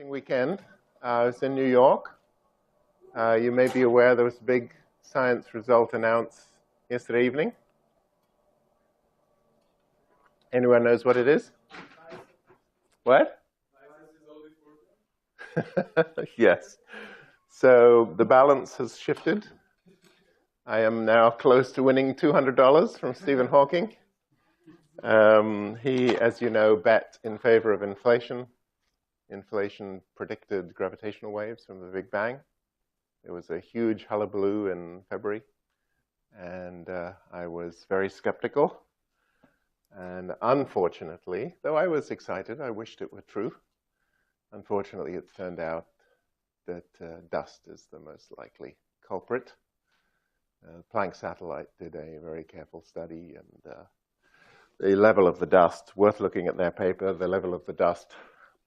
Weekend. I was in New York. You may be aware there was a big science result announced yesterday evening. Anyone knows what it is? What? Yes. So the balance has shifted. I am now close to winning $200 from Stephen Hawking. He, as you know, bet in favor of inflation. Inflation predicted gravitational waves from the Big Bang. There was a huge hullabaloo in February, and I was very skeptical. And unfortunately, though I was excited, I wished it were true. Unfortunately, it turned out that dust is the most likely culprit. The Planck satellite did a very careful study, and the level of the dust, worth looking at their paper, the level of the dust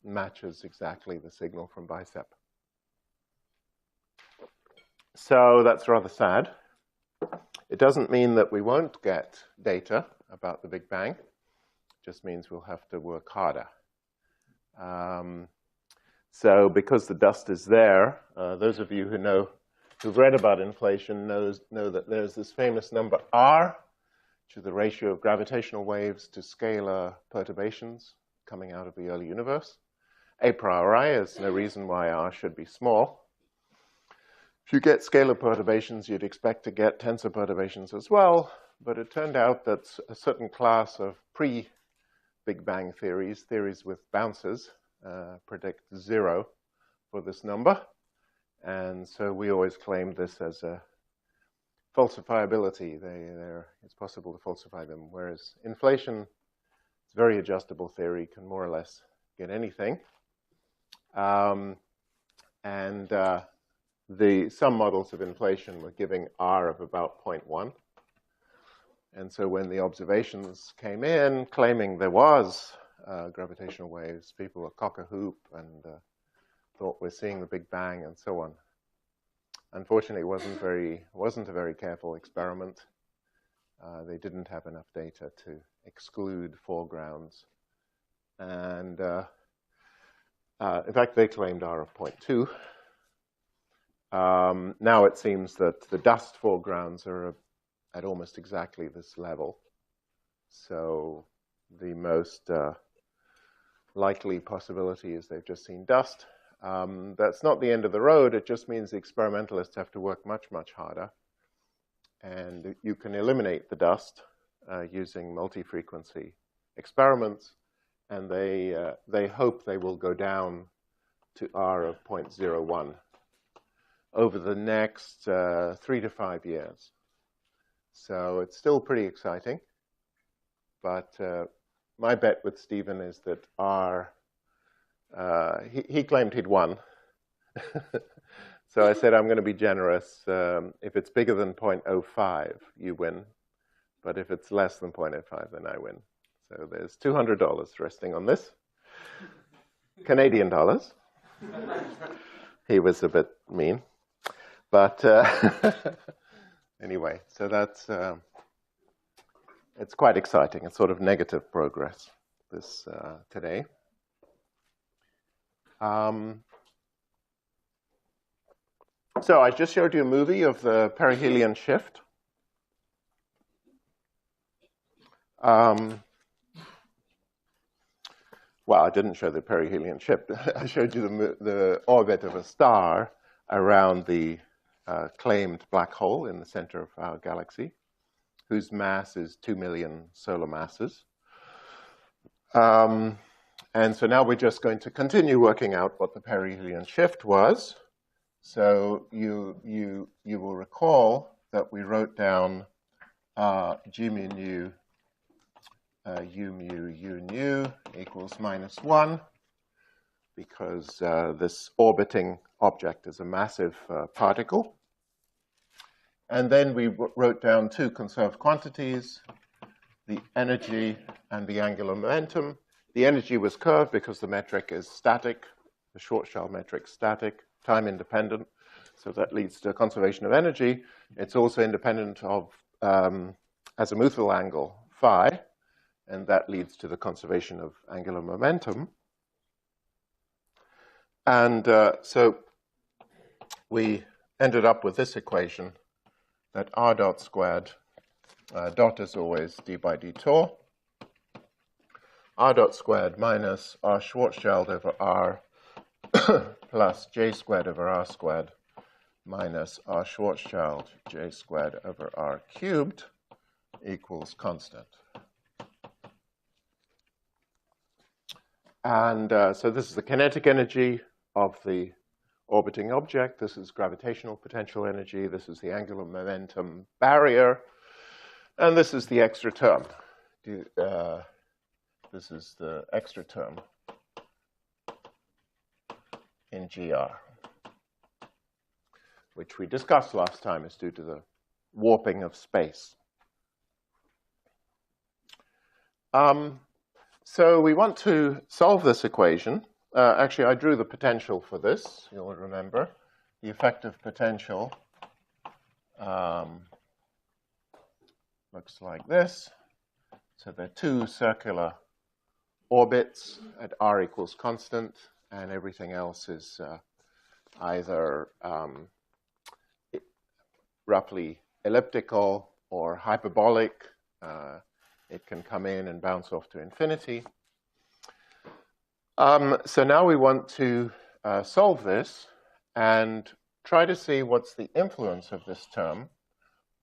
matches exactly the signal from BICEP. So that's rather sad. It doesn't mean that we won't get data about the Big Bang. It just means we'll have to work harder. So because the dust is there, those of you who've read about inflation know that there's this famous number R, which is the ratio of gravitational waves to scalar perturbations coming out of the early universe. A priori, there's no reason why R should be small. If you get scalar perturbations, you'd expect to get tensor perturbations as well, but it turned out that a certain class of pre-Big Bang theories with bounces, predict 0 for this number. And so we always claimed this as a falsifiability. It's possible to falsify them, whereas inflation is a very adjustable theory, can more or less get anything. Some models of inflation were giving R of about 0.1. And so when the observations came in claiming there was gravitational waves, people were cock-a-hoop and thought we're seeing the Big Bang and so on. Unfortunately, it wasn't a very careful experiment. They didn't have enough data to exclude foregrounds. And in fact, they claimed R of 0.2. Now it seems that the dust foregrounds are at almost exactly this level. So the most likely possibility is they've just seen dust. That's not the end of the road. It just means the experimentalists have to work much, much harder. And you can eliminate the dust using multi-frequency experiments. And they hope they will go down to R of 0.01 over the next 3 to 5 years. So it's still pretty exciting. But my bet with Stephen is that R, he claimed he'd won. So I said, I'm going to be generous. If it's bigger than 0.05, you win. But if it's less than 0.05, then I win. So there's $200 resting on this. Canadian dollars. He was a bit mean. But anyway, so that's, it's quite exciting. It's sort of negative progress this today. So I just showed you a movie of the perihelion shift. Well, I didn't show the perihelion shift. I showed you the orbit of a star around the claimed black hole in the center of our galaxy, whose mass is 2 million solar masses. And so now we're just going to continue working out what the perihelion shift was. So you will recall that we wrote down G mu nu U mu U nu equals -1, because this orbiting object is a massive particle. And then we wrote down two conserved quantities, the energy and the angular momentum. The energy was curved because the metric is static, the Schwarzschild metric static, time independent, so that leads to conservation of energy. It's also independent of azimuthal angle phi, and that leads to the conservation of angular momentum. And so we ended up with this equation that r dot squared, dot is always d by d tau, r dot squared minus r Schwarzschild over r plus j squared over r squared minus r Schwarzschild j squared over r cubed equals constant. And so this is the kinetic energy of the orbiting object. This is gravitational potential energy. This is the angular momentum barrier. And this is the extra term. This is the extra term in GR, which we discussed last time is due to the warping of space. So we want to solve this equation. Actually, I drew the potential for this, you'll remember. The effective potential looks like this. So there are two circular orbits at r equals constant, and everything else is either roughly elliptical or hyperbolic. It can come in and bounce off to infinity. So now we want to solve this and try to see what's the influence of this term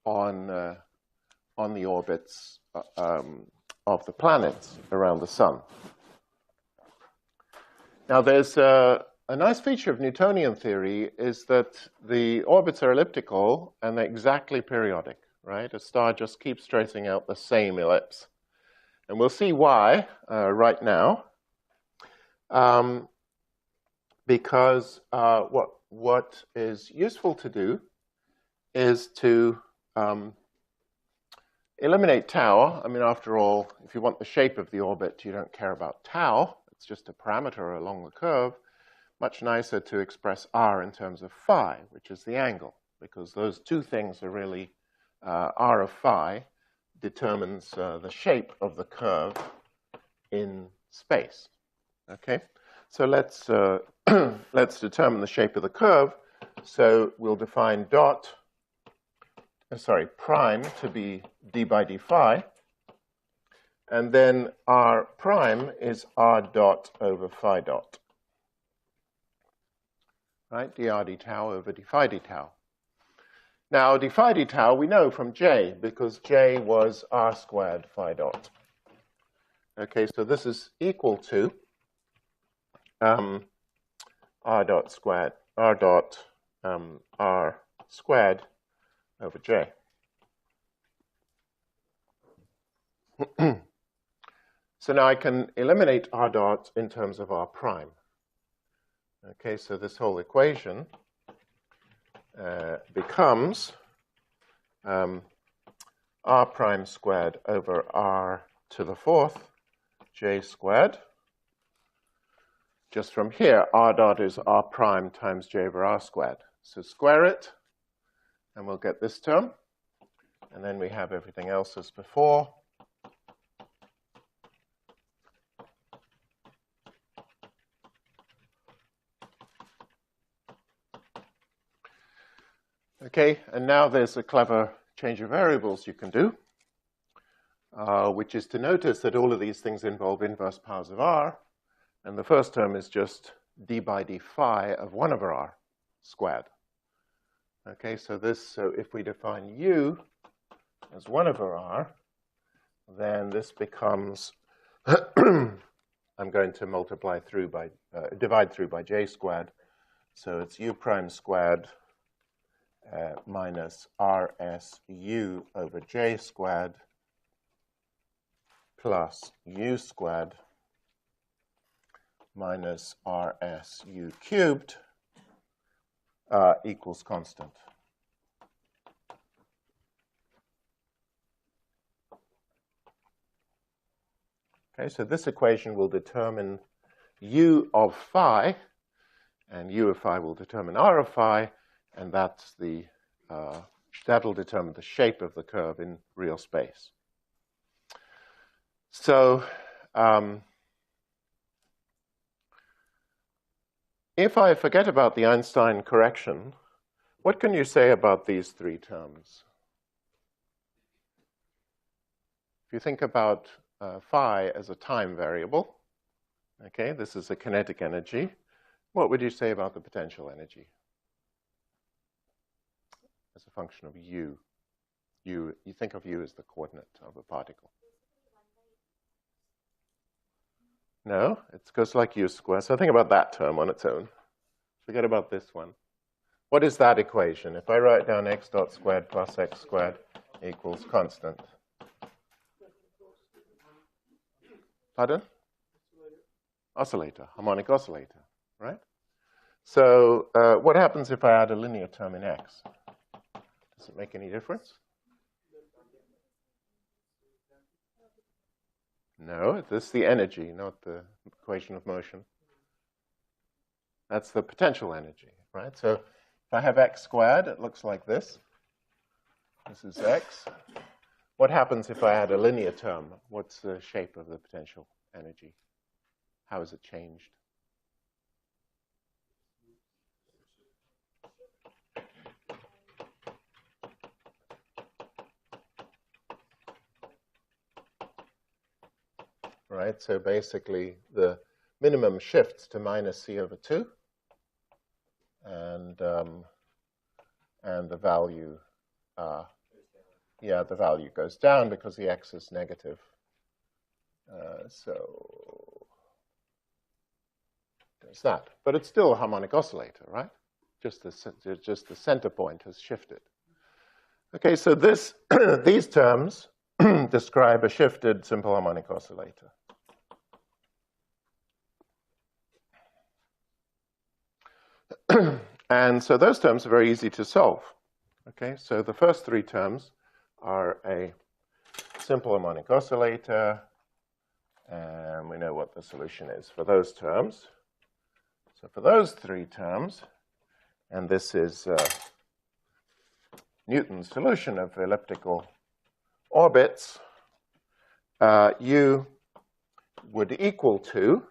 on the orbits of the planets around the sun. Now, there's a nice feature of Newtonian theory is that the orbits are elliptical and they're exactly periodic, right? A star just keeps tracing out the same ellipse. And we'll see why right now. Because what is useful to do is to eliminate tau. I mean, after all, if you want the shape of the orbit, you don't care about tau. It's just a parameter along the curve. Much nicer to express r in terms of phi, which is the angle, because those two things are really r of phi determines the shape of the curve in space. Okay, so let's let's determine the shape of the curve. So we'll define prime to be d by d phi, and then r prime is r dot over phi dot. Right, dr d tau over d phi d tau. Now, d phi d tau we know from J, because J was r squared phi dot. Okay, so this is equal to r dot squared over J. So now I can eliminate r dot in terms of r prime. Okay, so this whole equation becomes r prime squared over r to the fourth j squared. Just from here, r dot is r prime times j over r squared. So square it, and we'll get this term. And then we have everything else as before. Okay, and now there's a clever change of variables you can do, which is to notice that all of these things involve inverse powers of r. And the first term is just d by d phi of 1 over r squared. Okay, so if we define u as 1 over r, then this becomes, I'm going to divide through by j squared. So it's u prime squared minus rsu over j squared plus u squared minus rsu cubed equals constant. Okay, so this equation will determine u of phi, and u of phi will determine r of phi, and that's that'll determine the shape of the curve in real space. So if I forget about the Einstein correction, what can you say about these three terms? If you think about phi as a time variable, okay, this is a kinetic energy, what would you say about the potential energy as a function of u? You think of u as the coordinate of a particle. No, it goes like u squared. So think about that term on its own. Forget about this one. What is that equation? If I write down x dot squared plus x squared equals constant. Pardon? Oscillator, harmonic oscillator, right? So what happens if I add a linear term in x? Does it make any difference? No, this is the energy, not the equation of motion. That's the potential energy, right? So if I have x squared, it looks like this. This is x. What happens if I add a linear term? What's the shape of the potential energy? How is it changed? Right, so basically the minimum shifts to minus c over 2, and the value, the value goes down because the x is negative. So there's that. But it's still a harmonic oscillator, right? Just the center point has shifted. Okay, so these terms describe a shifted simple harmonic oscillator. And so those terms are very easy to solve. Okay, so the first three terms are a simple harmonic oscillator, and we know what the solution is for those terms. So for those three terms, and this is Newton's solution of elliptical orbits, u would equal to,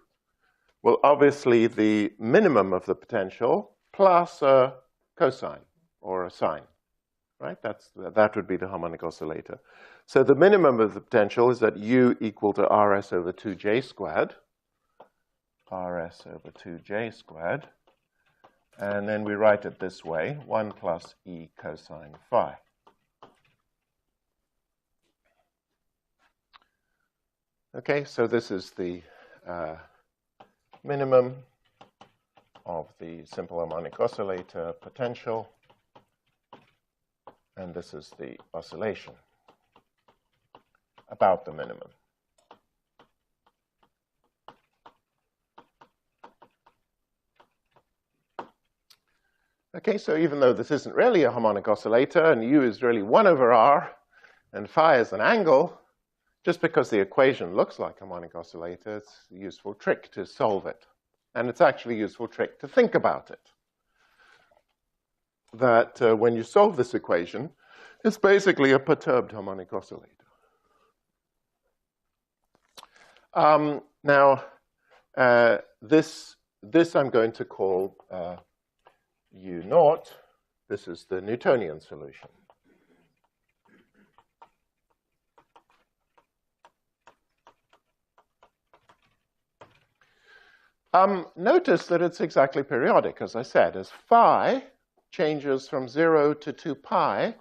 well, obviously the minimum of the potential plus a cosine or a sine, right? That would be the harmonic oscillator. So the minimum of the potential is that u equal to rs over 2j squared, rs over 2j squared, and then we write it this way, 1 plus e cosine phi. Okay, so this is the minimum of the simple harmonic oscillator potential, and this is the oscillation about the minimum. Okay, so even though this isn't really a harmonic oscillator, and u is really 1 over r, and phi is an angle, just because the equation looks like a harmonic oscillator, it's a useful trick to solve it. And it's actually a useful trick to think about it. That when you solve this equation, it's basically a perturbed harmonic oscillator. Now, this I'm going to call u naught. This is the Newtonian solution. Notice that it's exactly periodic, as I said. As phi changes from 0 to 2 pi,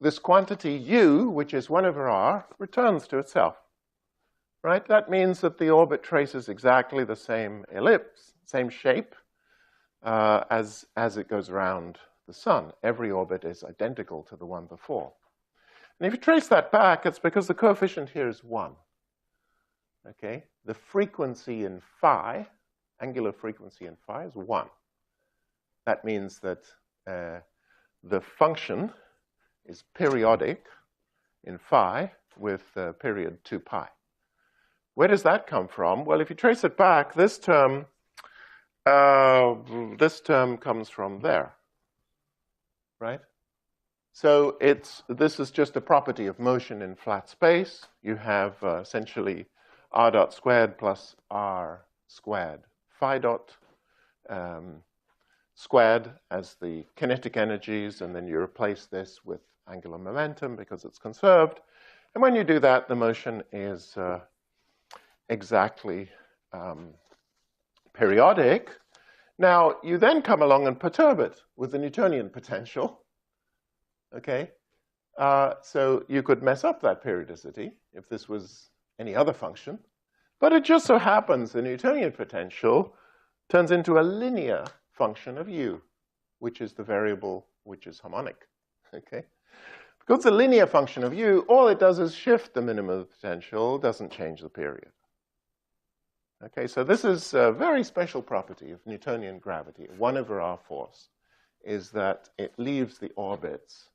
this quantity u, which is 1 over r, returns to itself. Right? That means that the orbit traces exactly the same ellipse, same shape, as it goes around the sun. Every orbit is identical to the one before. And if you trace that back, it's because the coefficient here is 1. Okay? The frequency in phi, angular frequency in phi, is 1. That means that the function is periodic in phi with period 2 pi. Where does that come from? Well, if you trace it back, this term comes from there, right? So this is just a property of motion in flat space. You have essentially r dot squared plus r squared phi dot squared as the kinetic energies, and then you replace this with angular momentum because it's conserved. And when you do that, the motion is exactly periodic. Now, you then come along and perturb it with the Newtonian potential, okay? So you could mess up that periodicity if this was any other function. But it just so happens the Newtonian potential turns into a linear function of u, which is the variable which is harmonic, okay? Because it's a linear function of u, all it does is shift the minimum of the potential, doesn't change the period. Okay, so this is a very special property of Newtonian gravity, 1/r force, is that it leaves the orbits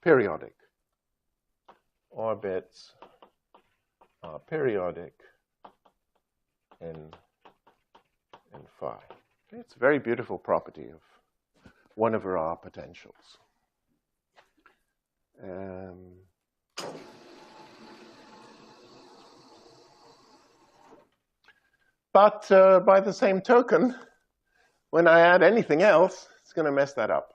periodic. Orbits are periodic in phi. Okay, it's a very beautiful property of 1/r potentials. But by the same token, when I add anything else, it's going to mess that up.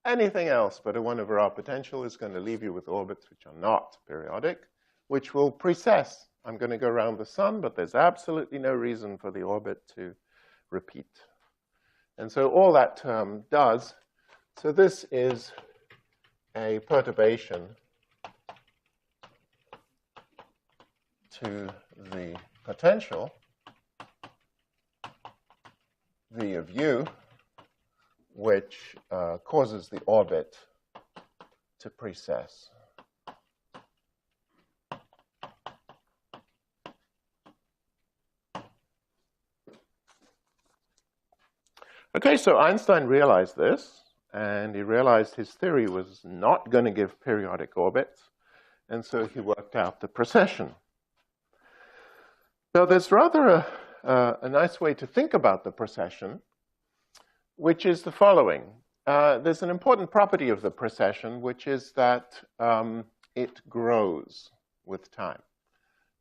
Anything else but a 1/r potential is going to leave you with orbits which are not periodic, which will precess. I'm going to go around the sun, but there's absolutely no reason for the orbit to repeat. And so all that term does, so this is a perturbation to the potential, v of u, which causes the orbit to precess. Okay, so Einstein realized this, and he realized his theory was not going to give periodic orbits, and so he worked out the precession. Now, there's rather a nice way to think about the precession, which is the following. There's an important property of the precession, which is that it grows with time.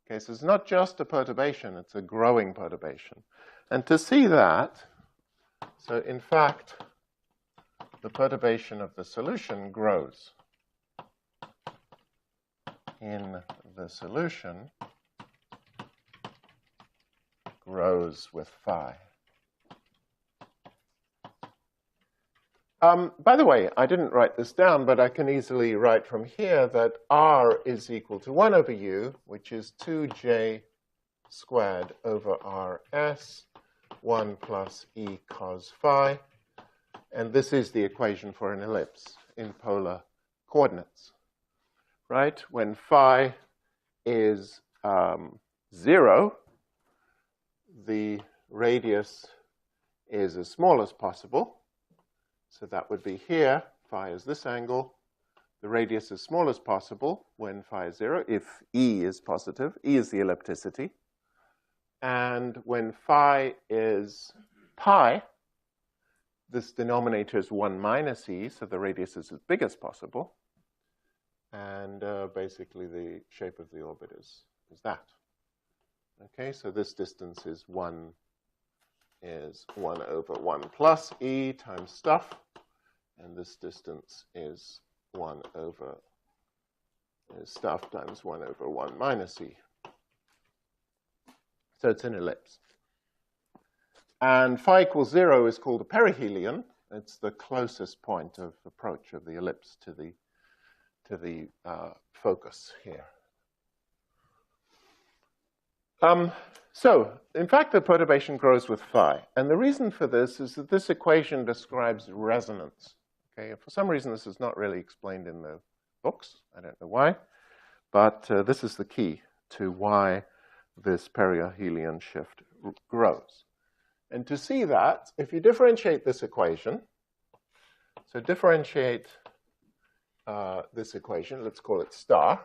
Okay, so it's not just a perturbation, it's a growing perturbation. And to see that, so in fact, the perturbation of the solution grows. In the solution grows with phi. By the way, I didn't write this down, but I can easily write from here that r is equal to 1/u, which is 2j squared over rs, 1 plus e cos phi. And this is the equation for an ellipse in polar coordinates, right? When phi is 0, the radius is as small as possible. So that would be here. Phi is this angle. The radius as small as possible when phi is 0, if e is positive. E is the ellipticity. And when phi is pi, this denominator is 1 minus e, so the radius is as big as possible. And basically the shape of the orbit is that. Okay, so this distance is 1 over 1 plus e times stuff. And this distance is 1 over stuff times 1 over 1 minus e. So it's an ellipse. And phi equals 0 is called a perihelion. It's the closest point of approach of the ellipse to the focus here. So, in fact, the perturbation grows with phi. And the reason for this is that this equation describes resonance. Okay, for some reason, this is not really explained in the books. I don't know why. But this is the key to why this perihelion shift grows. And to see that, if you differentiate this equation, so differentiate this equation, let's call it star.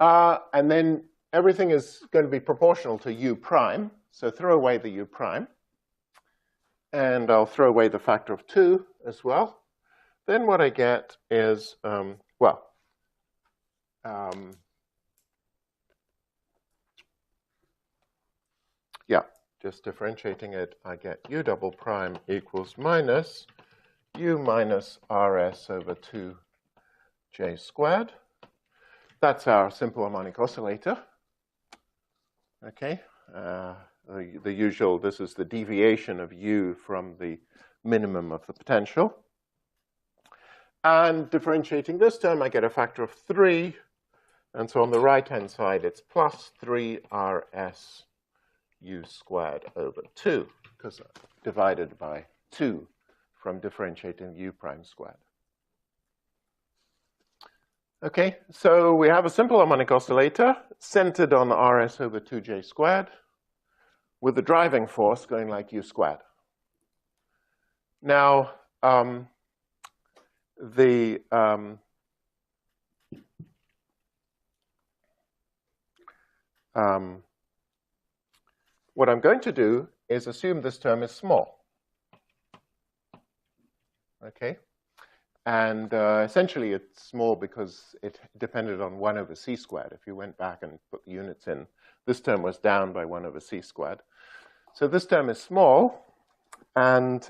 And then everything is going to be proportional to u prime. So throw away the u prime. And I'll throw away the factor of 2 as well. Then what I get is, just differentiating it, I get u double prime equals minus u minus rs over 2j squared. That's our simple harmonic oscillator. Okay, the usual, this is the deviation of u from the minimum of the potential. And differentiating this term, I get a factor of 3. And so on the right-hand side, it's plus 3rs u squared over 2, because divided by 2 from differentiating u prime squared. Okay, so we have a simple harmonic oscillator centered on rs over 2j squared with the driving force going like u squared. Now, what I'm going to do is assume this term is small. Okay? And essentially it's small because it depended on 1 over c squared. If you went back and put the units in, this term was down by 1 over c squared. So this term is small, and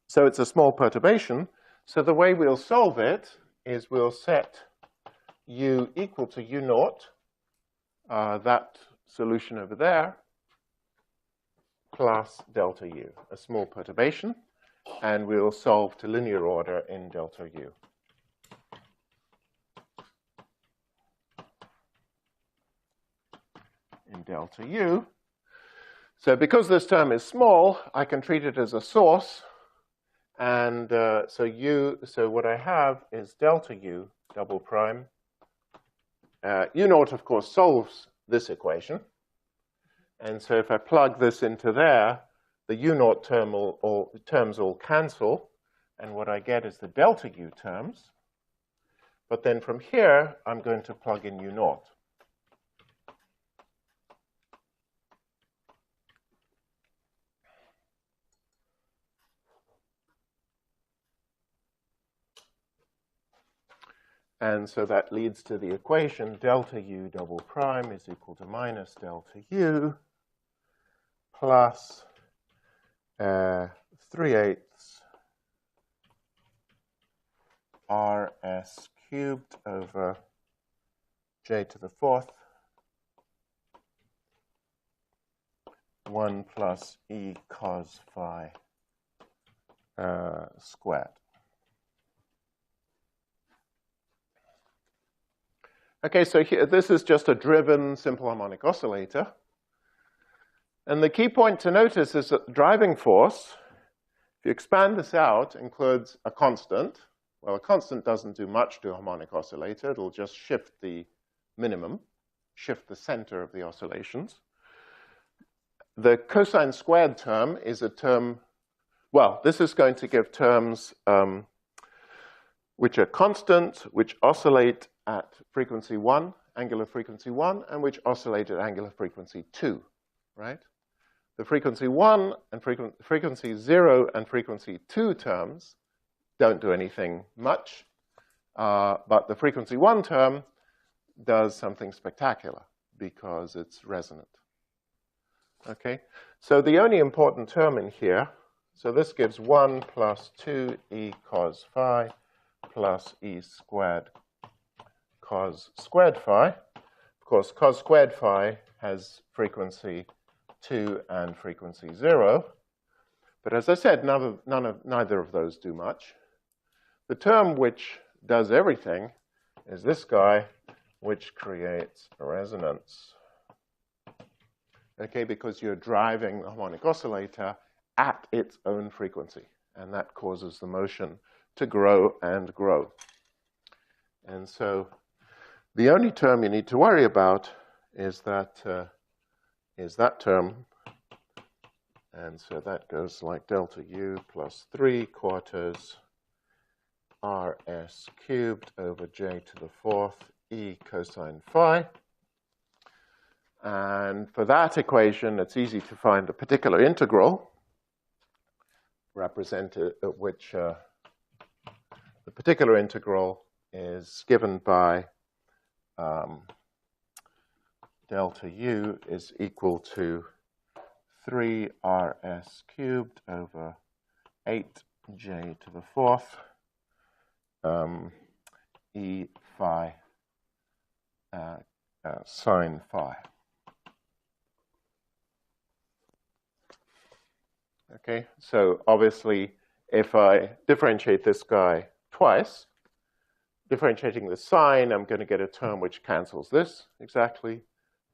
so it's a small perturbation. So the way we'll solve it is we'll set u equal to u naught, that solution over there, plus delta u, a small perturbation, and we'll solve to linear order in delta u. In delta u. So because this term is small, I can treat it as a source, and so what I have is delta u double prime. U naught, of course, solves this equation. And so if I plug this into there, the u naught terms all cancel. And what I get is the delta u terms. But then from here, I'm going to plug in u naught. And so that leads to the equation delta u double prime is equal to minus delta u plus 3/8 rs cubed over j to the 4th 1 plus e cos phi squared. Okay, so here, this is just a driven simple harmonic oscillator. And the key point to notice is that the driving force, if you expand this out, includes a constant. Well, a constant doesn't do much to a harmonic oscillator. It'll just shift the minimum, shift the center of the oscillations. The cosine squared term is a term, well, this is going to give terms which are constant, which oscillate at frequency 1, angular frequency 1, and which oscillate at angular frequency 2, right? The frequency 1 and frequency 0 and frequency 2 terms don't do anything much, but the frequency 1 term does something spectacular because it's resonant. Okay, so the only important term in here, so this gives 1 plus 2 e cos phi plus e squared cos squared phi. Of course, cos squared phi has frequency 2 and frequency 0. But as I said, neither of those do much. The term which does everything is this guy, which creates a resonance. Okay, because you're driving the harmonic oscillator at its own frequency, and that causes the motion to grow and grow. And so the only term you need to worry about is that term. And so that goes like delta u plus 3/4 rs cubed over j to the 4th e cosine phi. And for that equation, it's easy to find the particular integral represented, which the particular integral is given by delta U is equal to 3RS cubed over 8J to the fourth E phi sine phi. Okay, so obviously if I differentiate this guy twice, differentiating the sine, I'm going to get a term which cancels this exactly.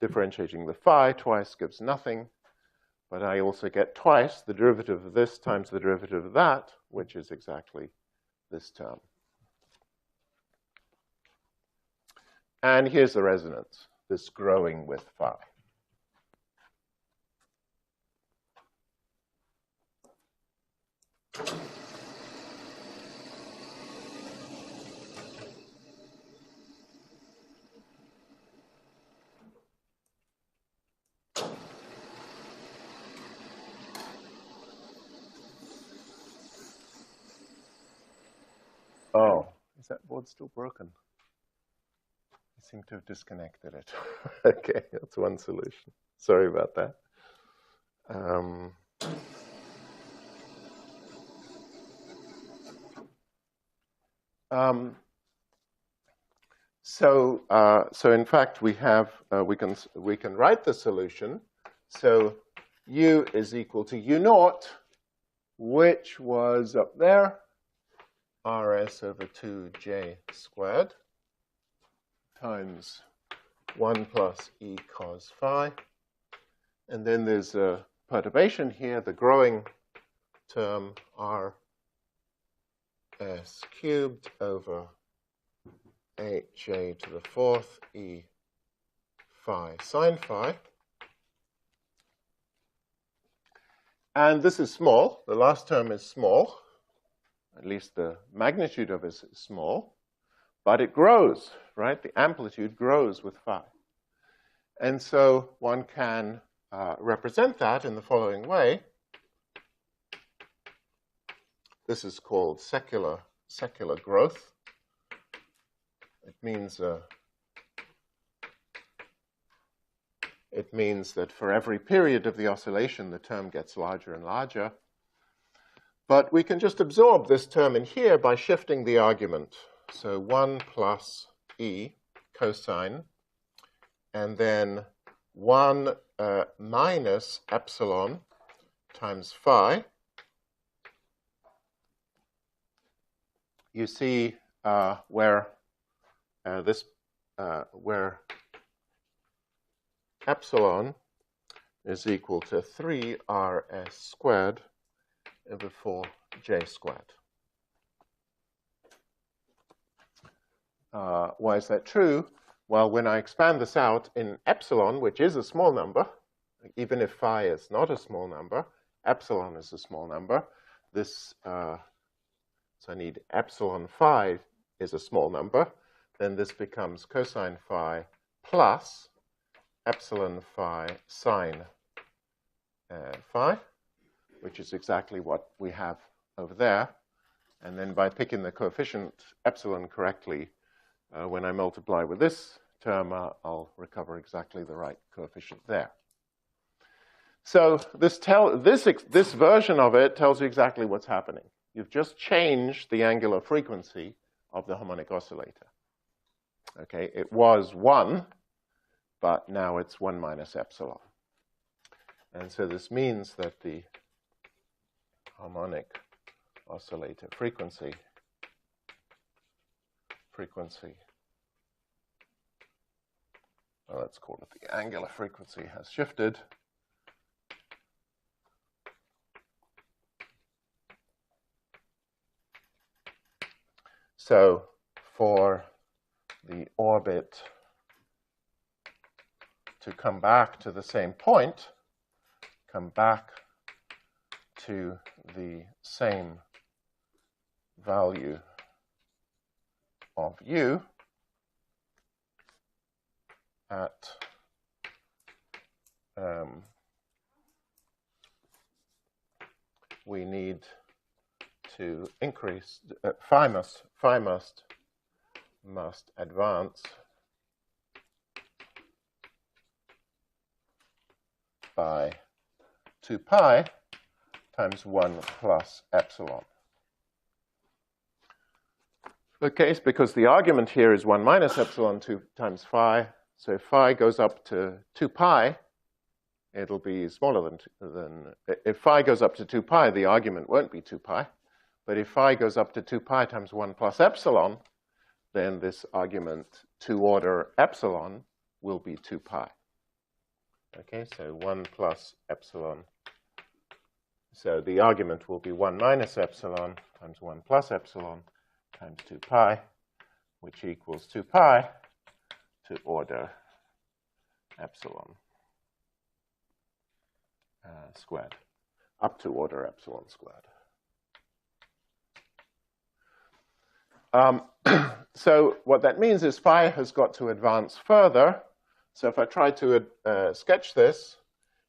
Differentiating the phi twice gives nothing. But I also get twice the derivative of this times the derivative of that, which is exactly this term. And here's the resonance, this growing with phi. Oh, is that board still broken? I seem to have disconnected it. Okay, that's one solution. Sorry about that. So in fact, we can write the solution. So U is equal to U naught, which was up there, RS over 2J squared times 1 plus E cos phi. And then there's a perturbation here, the growing term RS cubed over 8J to the fourth E phi sine phi. And this is small. The last term is small. At least the magnitude of it is small. But it grows, right? The amplitude grows with phi. And so one can represent that in the following way. This is called secular growth. It means that for every period of the oscillation, the term gets larger and larger. But we can just absorb this term in here by shifting the argument. So 1 plus E cosine, and then 1 minus epsilon times phi. You see where epsilon is equal to 3RS squared over 4J squared. Why is that true? Well, when I expand this out in epsilon, which is a small number, even if phi is not a small number, epsilon is a small number. So I need epsilon phi is a small number. Then this becomes cosine phi plus epsilon phi sine phi, which is exactly what we have over there. And then by picking the coefficient epsilon correctly, when I multiply with this term, I'll recover exactly the right coefficient there. So this version of it tells you exactly what's happening. You've just changed the angular frequency of the harmonic oscillator. Okay, it was 1, but now it's 1 minus epsilon. And so this means that the harmonic oscillator frequency, well, let's call it the angular frequency, has shifted. So for the orbit to come back to the same point, come back to the same value of U at we need to increase phi must advance by 2 pi times 1 plus epsilon. The case, because the argument here is 1 minus epsilon 2 times phi, so if phi goes up to 2 pi, it'll be smaller than if phi goes up to 2 pi, the argument won't be 2 pi. But if phi goes up to 2 pi times 1 plus epsilon, then this argument 2 order epsilon will be 2 pi. Okay, so 1 plus epsilon. So the argument will be 1 minus epsilon times 1 plus epsilon times 2 pi, which equals 2 pi to order epsilon squared, up to order epsilon squared. So what that means is phi has got to advance further. So if I try to sketch this,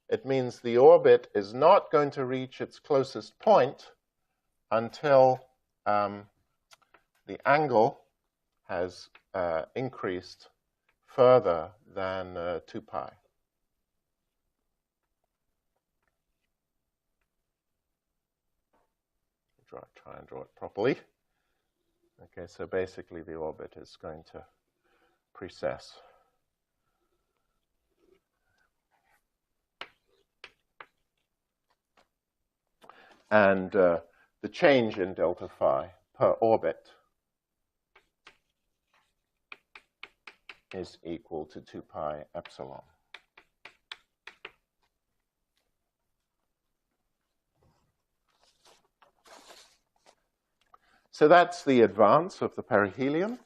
it means the orbit is not going to reach its closest point until the angle has increased further than 2 pi. Try and draw it properly. Okay, so basically the orbit is going to precess. And the change in delta phi per orbit is equal to 2 pi epsilon. So that's the advance of the perihelion.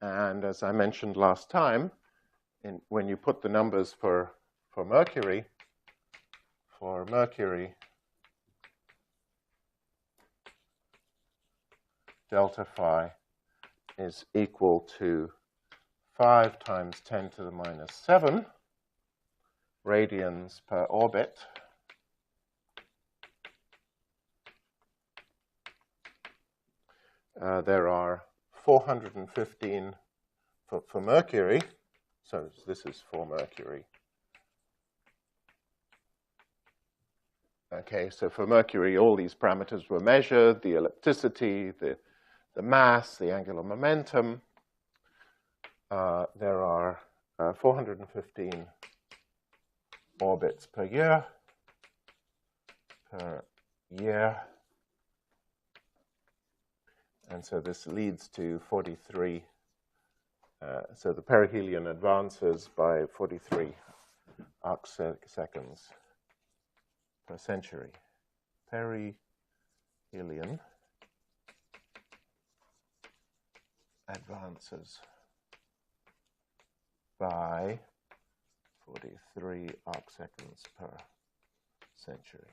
And as I mentioned last time, when you put the numbers for Mercury, delta phi is equal to 5 times 10 to the minus 7 radians per orbit. There are 415 for Mercury. So this is for Mercury. Okay, so for Mercury, all these parameters were measured, the ellipticity, the mass, the angular momentum. There are 415 orbits per year. And so this leads to 43. So the perihelion advances by 43 arcseconds per century. Perihelion advances by 43 arcseconds per century.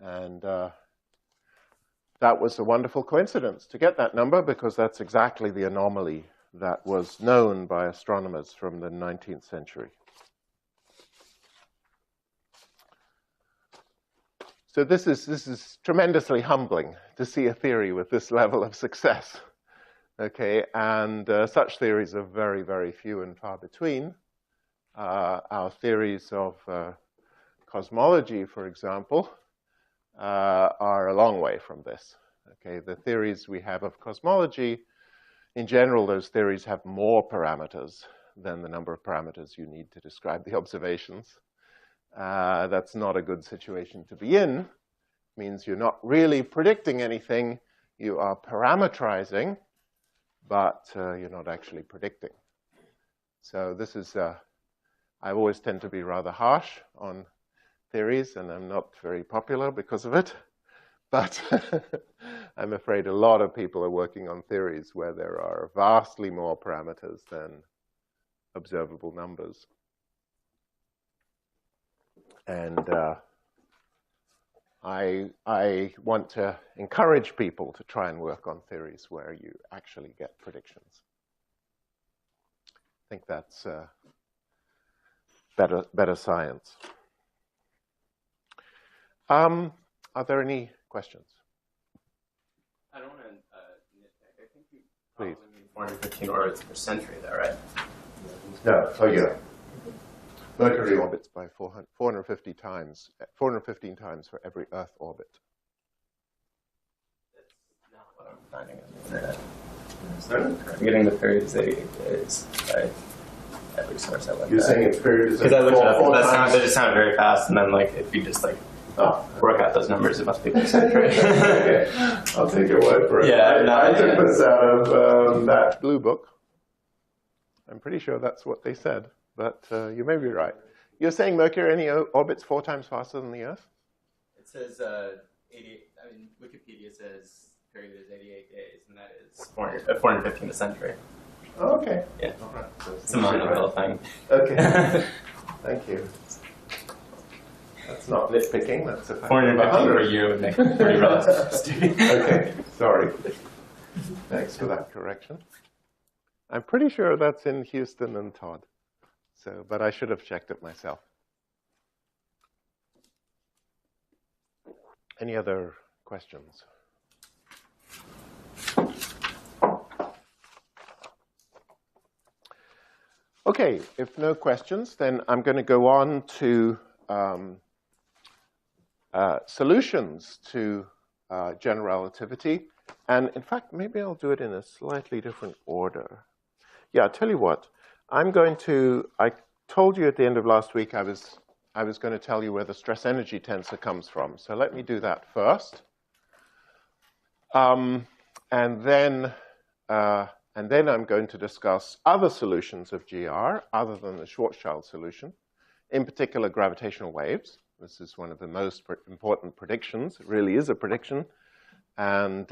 And that was a wonderful coincidence to get that number, because that's exactly the anomaly that was known by astronomers from the 19th century. So this is tremendously humbling to see a theory with this level of success. Okay, and such theories are very, very few and far between. Our theories of cosmology, for example, are a long way from this. Okay, the theories we have of cosmology, in general, those theories have more parameters than the number of parameters you need to describe the observations. That's not a good situation to be in. It means you're not really predicting anything. You are parameterizing, but you're not actually predicting. So this is, I always tend to be rather harsh on theories, and I'm not very popular because of it. But I'm afraid a lot of people are working on theories where there are vastly more parameters than observable numbers. And I want to encourage people to try and work on theories where you actually get predictions. I think that's better science. Are there any questions? I don't want to nitpick. I think you probably mean 415 orbits per century, though, right? No, oh yeah. Mercury orbits by 415 times for every Earth orbit. That's not what I'm finding on the internet. I'm getting the period is 88 days by every source I looked at. You're saying its period is because I looked it up. times? They just sound very fast, and then like if you just like work out those numbers, it must be percent, right? Okay. I'll take your word for it. Yeah, I took this out of that blue book. I'm pretty sure that's what they said, but you may be right. You're saying Mercury only orbits 4 times faster than the Earth? It says 88. I mean, Wikipedia says period is 88 days, and that is 415 a century. Oh, okay. Yeah. All right. So it's a monumental thing. Okay. Thank you. That's not nitpicking. That's a 415 per year would make it pretty relative. Okay. Sorry. Thanks for that correction. I'm pretty sure that's in Houston and Todd. So, but I should have checked it myself. Any other questions? Okay, if no questions, then I'm going to go on to solutions to general relativity. And in fact, maybe I'll do it in a slightly different order. Yeah, I'll tell you what. I told you at the end of last week I was going to tell you where the stress energy tensor comes from. So let me do that first. And then I'm going to discuss other solutions of GR other than the Schwarzschild solution, in particular gravitational waves. This is one of the most important predictions. It really is a prediction, and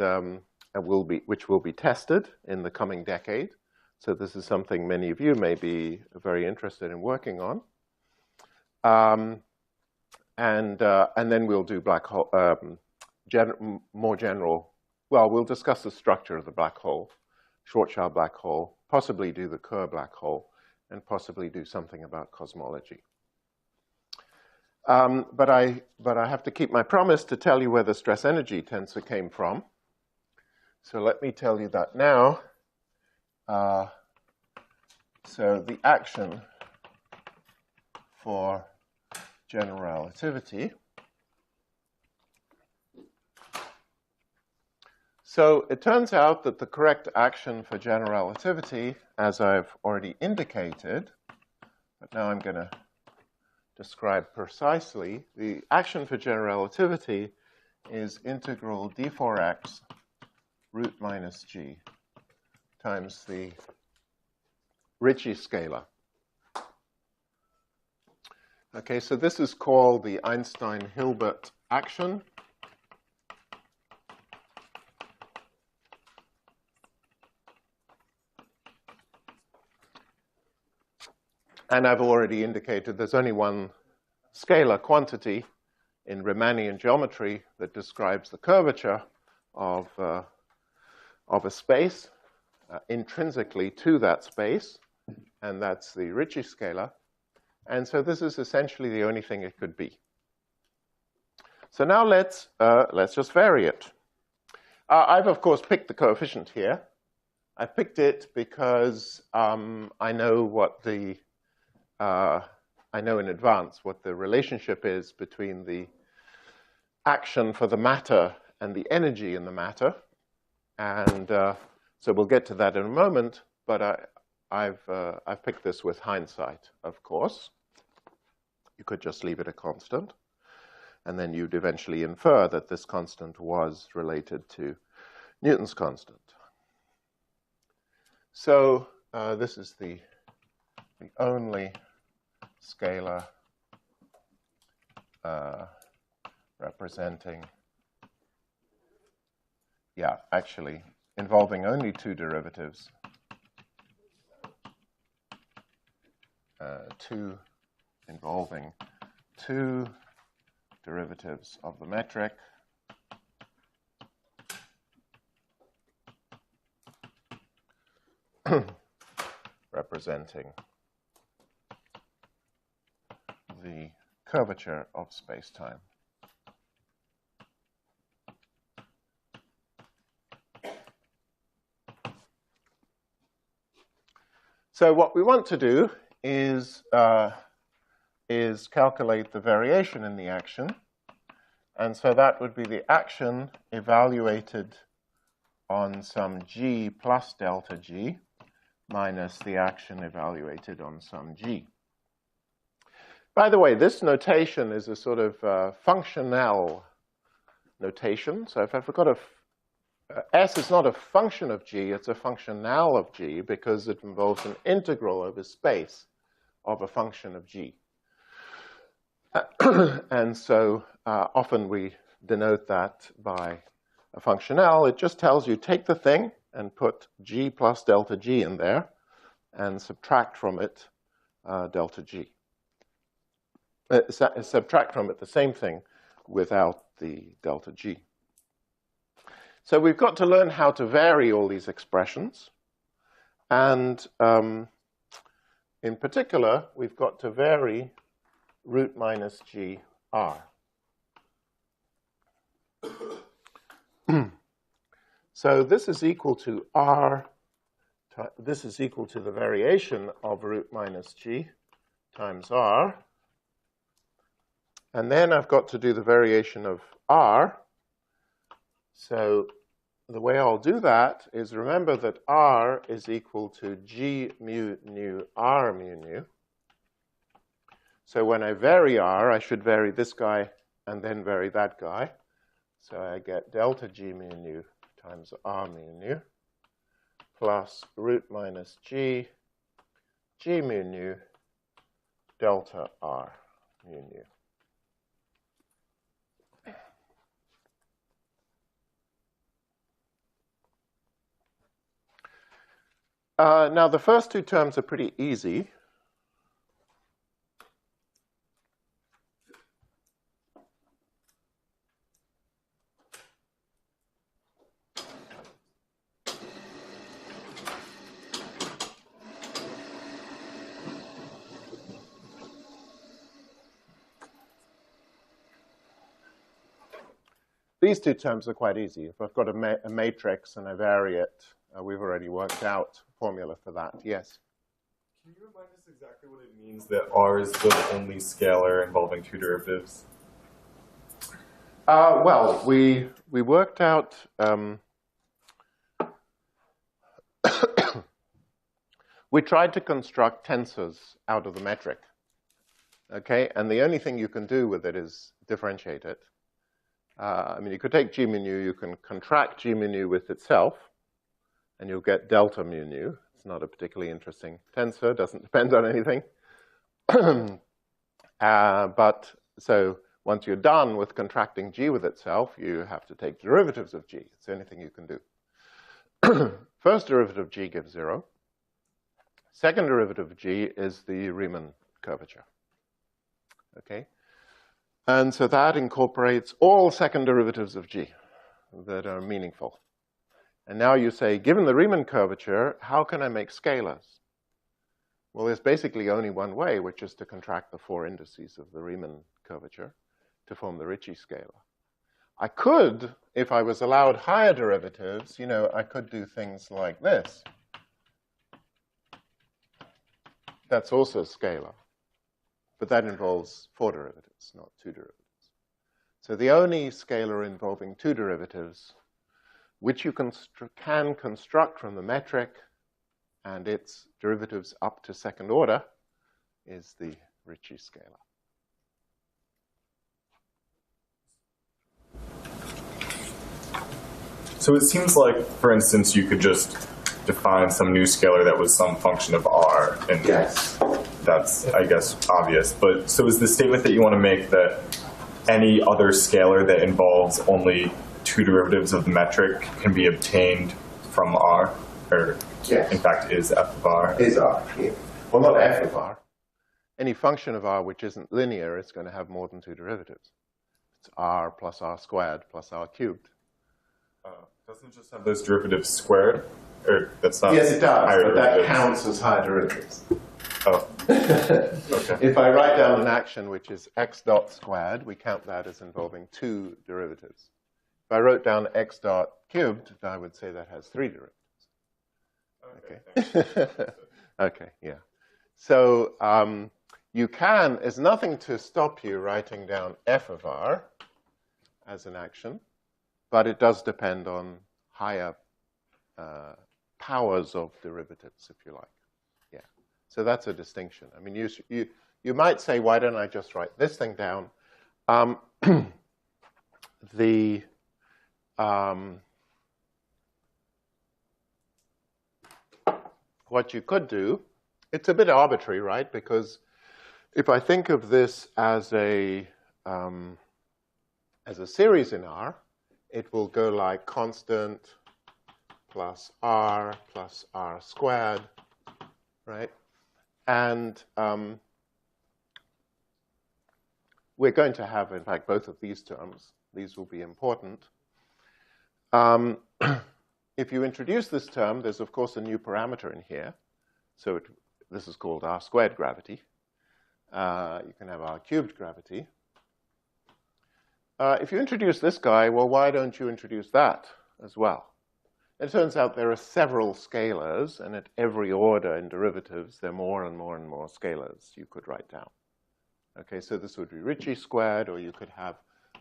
which will be tested in the coming decade. So this is something many of you may be very interested in working on. And then we'll do black hole, more general. Well, we'll discuss the structure of the black hole, Schwarzschild black hole, possibly do the Kerr black hole, and possibly do something about cosmology. But I have to keep my promise to tell you where the stress energy tensor came from. So let me tell you that now. So the action for general relativity. So it turns out that the correct action for general relativity, as I've already indicated, but now I'm going to describe precisely, the action for general relativity is integral d4x root minus g times the Ricci scalar. Okay, so this is called the Einstein Hilbert action. And I've already indicated there's only one scalar quantity in Riemannian geometry that describes the curvature of a space intrinsically to that space, and that's the Ricci scalar. And so this is essentially the only thing it could be. So now let's just vary it. I've of course picked the coefficient here. I picked it because I know in advance what the relationship is between the action for the matter and the energy in the matter. And so we'll get to that in a moment, but I've picked this with hindsight, of course. You could just leave it a constant, and then you'd eventually infer that this constant was related to Newton's constant. So this is the only scalar representing, actually involving only two derivatives, involving two derivatives of the metric representing the curvature of space-time. So what we want to do is calculate the variation in the action. And so that would be the action evaluated on some g plus delta g minus the action evaluated on some g. By the way, this notation is a sort of functional notation. So if I've got S is not a function of g, it's a functional of g because it involves an integral over space of a function of g. And so often we denote that by a functional. It just tells you take the thing and put g plus delta g in there and subtract from it delta g. Subtract from it the same thing without the delta g. So we've got to learn how to vary all these expressions. And in particular, we've got to vary root minus g r. So this is equal to r, this is equal to the variation of root minus g times r. And then I've got to do the variation of r. So the way I'll do that is remember that r is equal to g mu nu r mu nu. So when I vary r, I should vary this guy and then vary that guy. So I get delta g mu nu times r mu nu plus root minus g mu nu delta r mu nu. Now, the first two terms are pretty easy. These two terms are quite easy. If I've got a matrix and I vary it, we've already worked out a formula for that. Yes? Can you remind us exactly what it means that r is the only scalar involving two derivatives? Well, we worked out we tried to construct tensors out of the metric. Okay, and the only thing you can do with it is differentiate it. I mean, you could take g mu nu, you can contract g mu nu with itself, and you'll get delta mu nu. It's not a particularly interesting tensor, doesn't depend on anything. But so once you're done with contracting g with itself, you have to take derivatives of g. It's the only thing you can do. First derivative of g gives 0. Second derivative of g is the Riemann curvature. Okay? And so that incorporates all second derivatives of g that are meaningful. And now you say, given the Riemann curvature, how can I make scalars? Well, there's basically only one way, which is to contract the four indices of the Riemann curvature to form the Ricci scalar. I could, if I was allowed higher derivatives, you know, I could do things like this. That's also scalar. But that involves four derivatives, not two derivatives. So the only scalar involving two derivatives, which you can construct from the metric and its derivatives up to second order, is the Ricci scalar. So it seems like, for instance, you could just define some new scalar that was some function of r, and yes, that's, I guess, obvious. But so is the statement that you want to make that any other scalar that involves only two derivatives of the metric can be obtained from r, or yes, in fact is f of r? Is r, yeah. Well, not f of r. Any function of r which isn't linear is going to have more than two derivatives. It's r plus r squared plus r cubed. Doesn't it just have those derivatives squared? Or that's not. Yes, it does, but that derivatives. counts as higher derivatives. Oh. Okay. If I write down an action which is x dot squared, we count that as involving two derivatives. If I wrote down x dot cubed, I would say that has three derivatives. Okay. Okay, yeah. So you can, there's nothing to stop you writing down f of r as an action, but it does depend on higher powers of derivatives, if you like. Yeah. So that's a distinction. I mean, you might say, why don't I just write this thing down? What you could do, it's a bit arbitrary, right? Because if I think of this as a series in R, it will go like constant plus R squared, right? And we're going to have, in fact, both of these terms. These will be important. If you introduce this term, there's, of course, a new parameter in here. So this is called R squared gravity. You can have R cubed gravity. If you introduce this guy, well, why don't you introduce that as well? It turns out there are several scalars, and at every order in derivatives, there are more and more and more scalars you could write down. Okay, so this would be Ricci squared, or you could have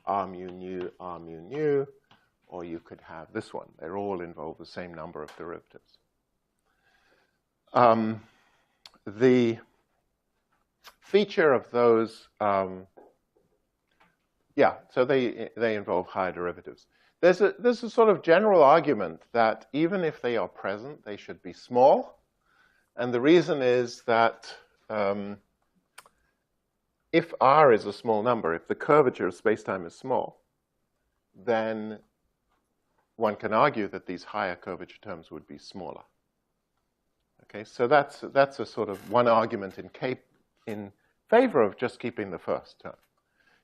R mu nu, or you could have this one. They all involve the same number of derivatives. The feature of those, so they involve higher derivatives. There's a sort of general argument that even if they are present, they should be small. And the reason is that if R is a small number, if the curvature of spacetime is small, then one can argue that these higher curvature terms would be smaller. Okay, so that's a sort of one argument in favor of just keeping the first term.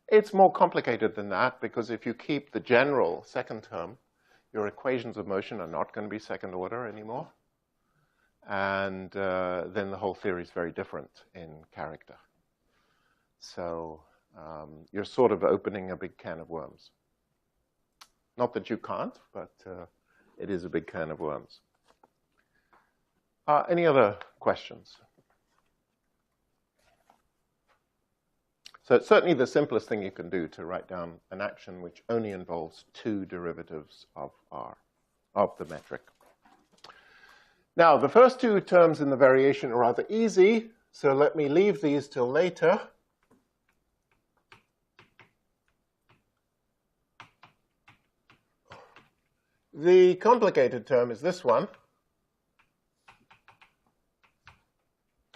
It's more complicated than that, because if you keep the general second term, your equations of motion are not going to be second order anymore. And then the whole theory is very different in character. So you're sort of opening a big can of worms. Not that you can't, but it is a big can of worms. Any other questions? So it's certainly the simplest thing you can do to write down an action which only involves two derivatives of R, of the metric. Now, the first two terms in the variation are rather easy, so let me leave these till later. The complicated term is this one.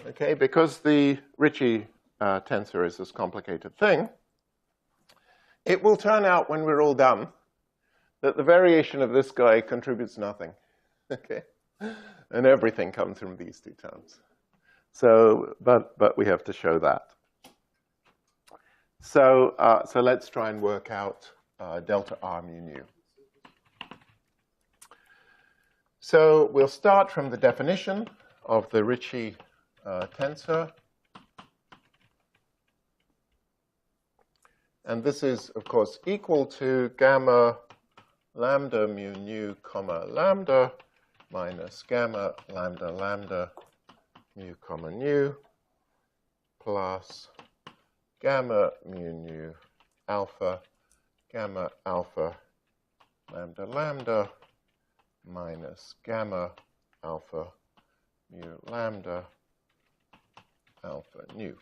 Okay, because the Ricci tensor is this complicated thing, it will turn out when we're all done that the variation of this guy contributes nothing. Okay, and everything comes from these two terms. So, but we have to show that. So, so let's try and work out delta R mu nu. So we'll start from the definition of the Ricci tensor. And this is, of course, equal to gamma lambda mu nu comma lambda minus gamma lambda lambda mu comma nu plus gamma mu nu alpha gamma alpha lambda lambda minus gamma alpha mu lambda alpha nu.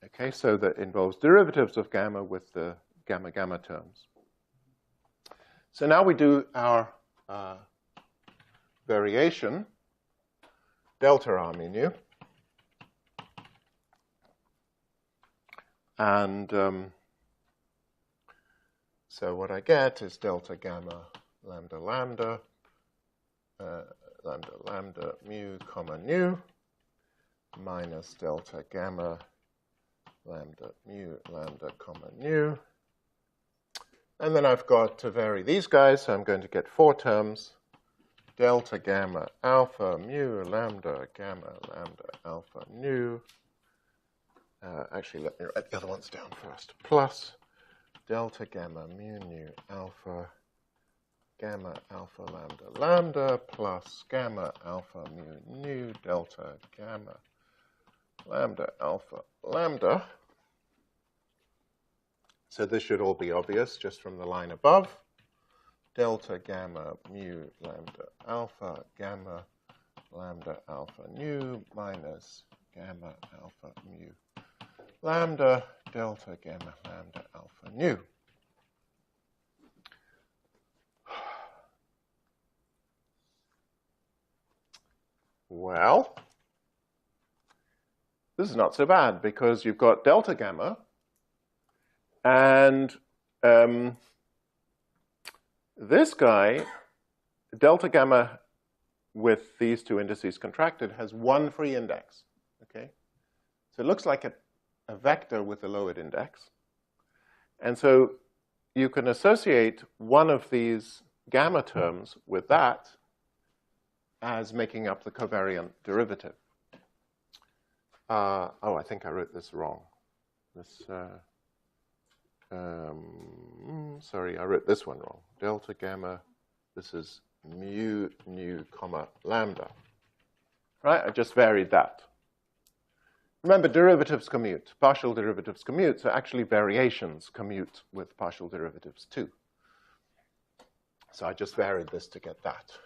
Okay, so that involves derivatives of gamma with the gamma-gamma terms. So now we do our variation, delta R mu nu. And so what I get is delta gamma lambda lambda lambda lambda mu comma nu minus delta gamma lambda mu lambda comma nu. And then I've got to vary these guys, so I'm going to get four terms. Delta gamma alpha mu lambda gamma lambda alpha nu. Actually, let me write the other ones down first. Plus delta gamma mu nu alpha gamma alpha lambda lambda plus gamma alpha mu nu delta gamma lambda alpha lambda. So this should all be obvious just from the line above. Delta gamma mu lambda alpha gamma lambda alpha nu minus gamma alpha mu lambda delta gamma lambda alpha nu. Well, this is not so bad because you've got delta gamma and this guy, delta gamma with these two indices contracted, has one free index. Okay, so it looks like a vector with a lowered index. And so you can associate one of these gamma terms with that as making up the covariant derivative. Oh, I think I wrote this wrong. Sorry, I wrote this one wrong. Delta gamma, this is mu nu comma lambda. Right, I just varied that. Remember, derivatives commute. Partial derivatives commute, so actually variations commute with partial derivatives too. So I just varied this to get that.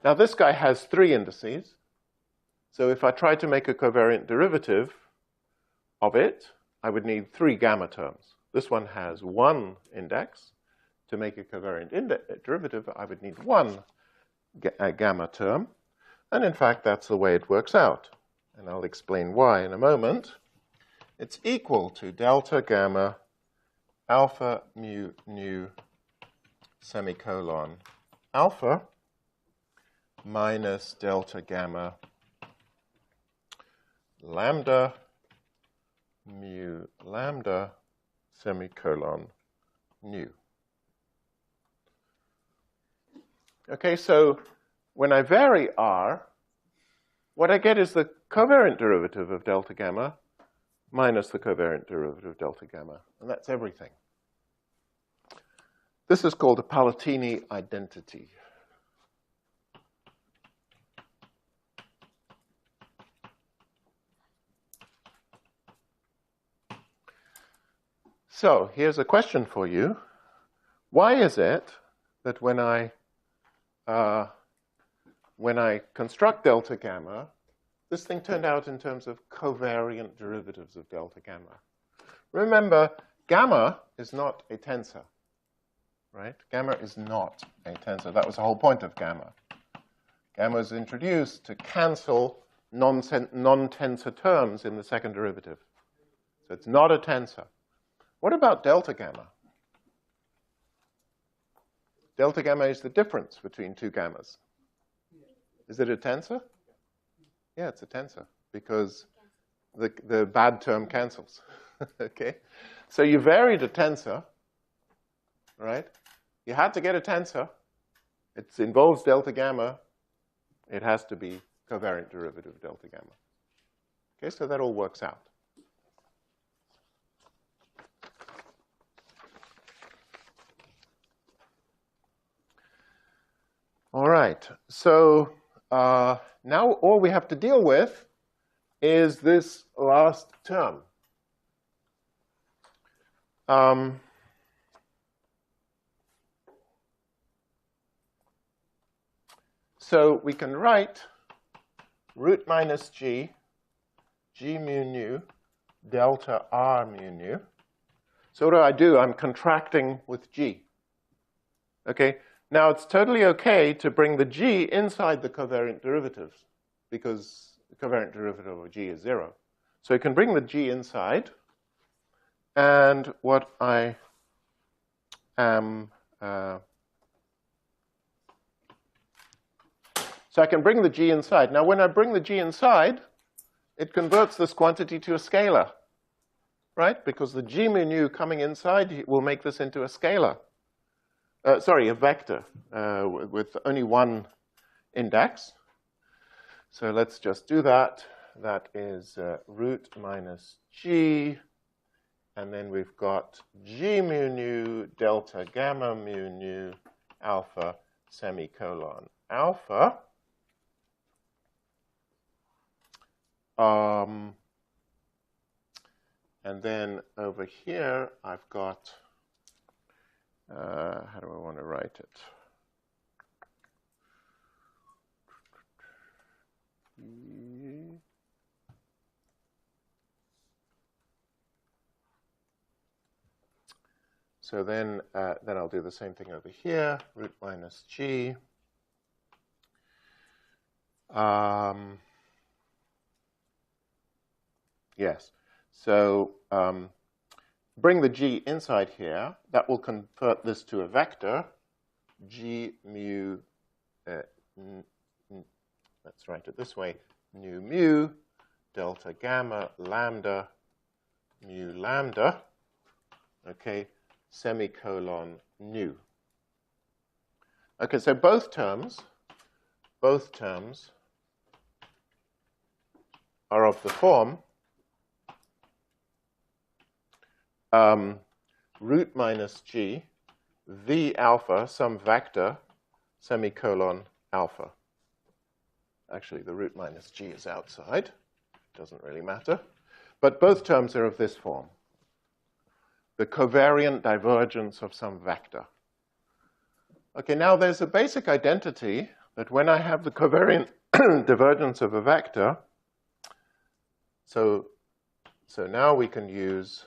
Now this guy has three indices. So if I try to make a covariant derivative of it, I would need three gamma terms. This one has one index. To make a covariant derivative, I would need one gamma term. And in fact, that's the way it works out. And I'll explain why in a moment. It's equal to delta gamma alpha mu nu semicolon alpha minus delta gamma lambda mu lambda semicolon nu. Okay, so when I vary R, what I get is the covariant derivative of delta gamma minus the covariant derivative of delta gamma, and that's everything. This is called a Palatini identity. So here's a question for you. Why is it that when I construct delta gamma, this thing turned out in terms of covariant derivatives of delta gamma? Remember, gamma is not a tensor, right? Gamma is not a tensor. That was the whole point of gamma. Gamma is introduced to cancel non-tensor terms in the second derivative. So it's not a tensor. What about delta gamma? Delta gamma is the difference between two gammas. Is it a tensor? Yeah, it's a tensor because the bad term cancels. Okay? So you varied a tensor, right? You had to get a tensor. It involves delta gamma. It has to be covariant derivative of delta gamma. Okay, so that all works out. All right, so now all we have to deal with is this last term. So we can write root minus g mu nu, delta r mu nu. So what do? I'm contracting with g. Okay? Now, it's totally okay to bring the g inside the covariant derivatives because the covariant derivative of g is 0. So you can bring the g inside. And what I am... so I can bring the g inside. Now, when I bring the g inside, it converts this quantity to a scalar, right? Because the g mu nu coming inside will make this into a scalar. A vector with only one index. So let's just do that. That is root minus g. And then we've got g mu nu delta gamma mu nu. alpha semicolon alpha. And then over here, I've got, how do I want to write it? So then I'll do the same thing over here, root minus g. Yes, so bring the g inside here. That will convert this to a vector, g mu, let's write it this way, nu mu, delta gamma, lambda, mu lambda, okay, semicolon nu. Okay, so both terms are of the form root minus g, v alpha, some vector, semicolon alpha. Actually, the root minus g is outside. Doesn't really matter. But both terms are of this form. The covariant divergence of some vector. Okay, now there's a basic identity that when I have the covariant divergence of a vector, so now we can use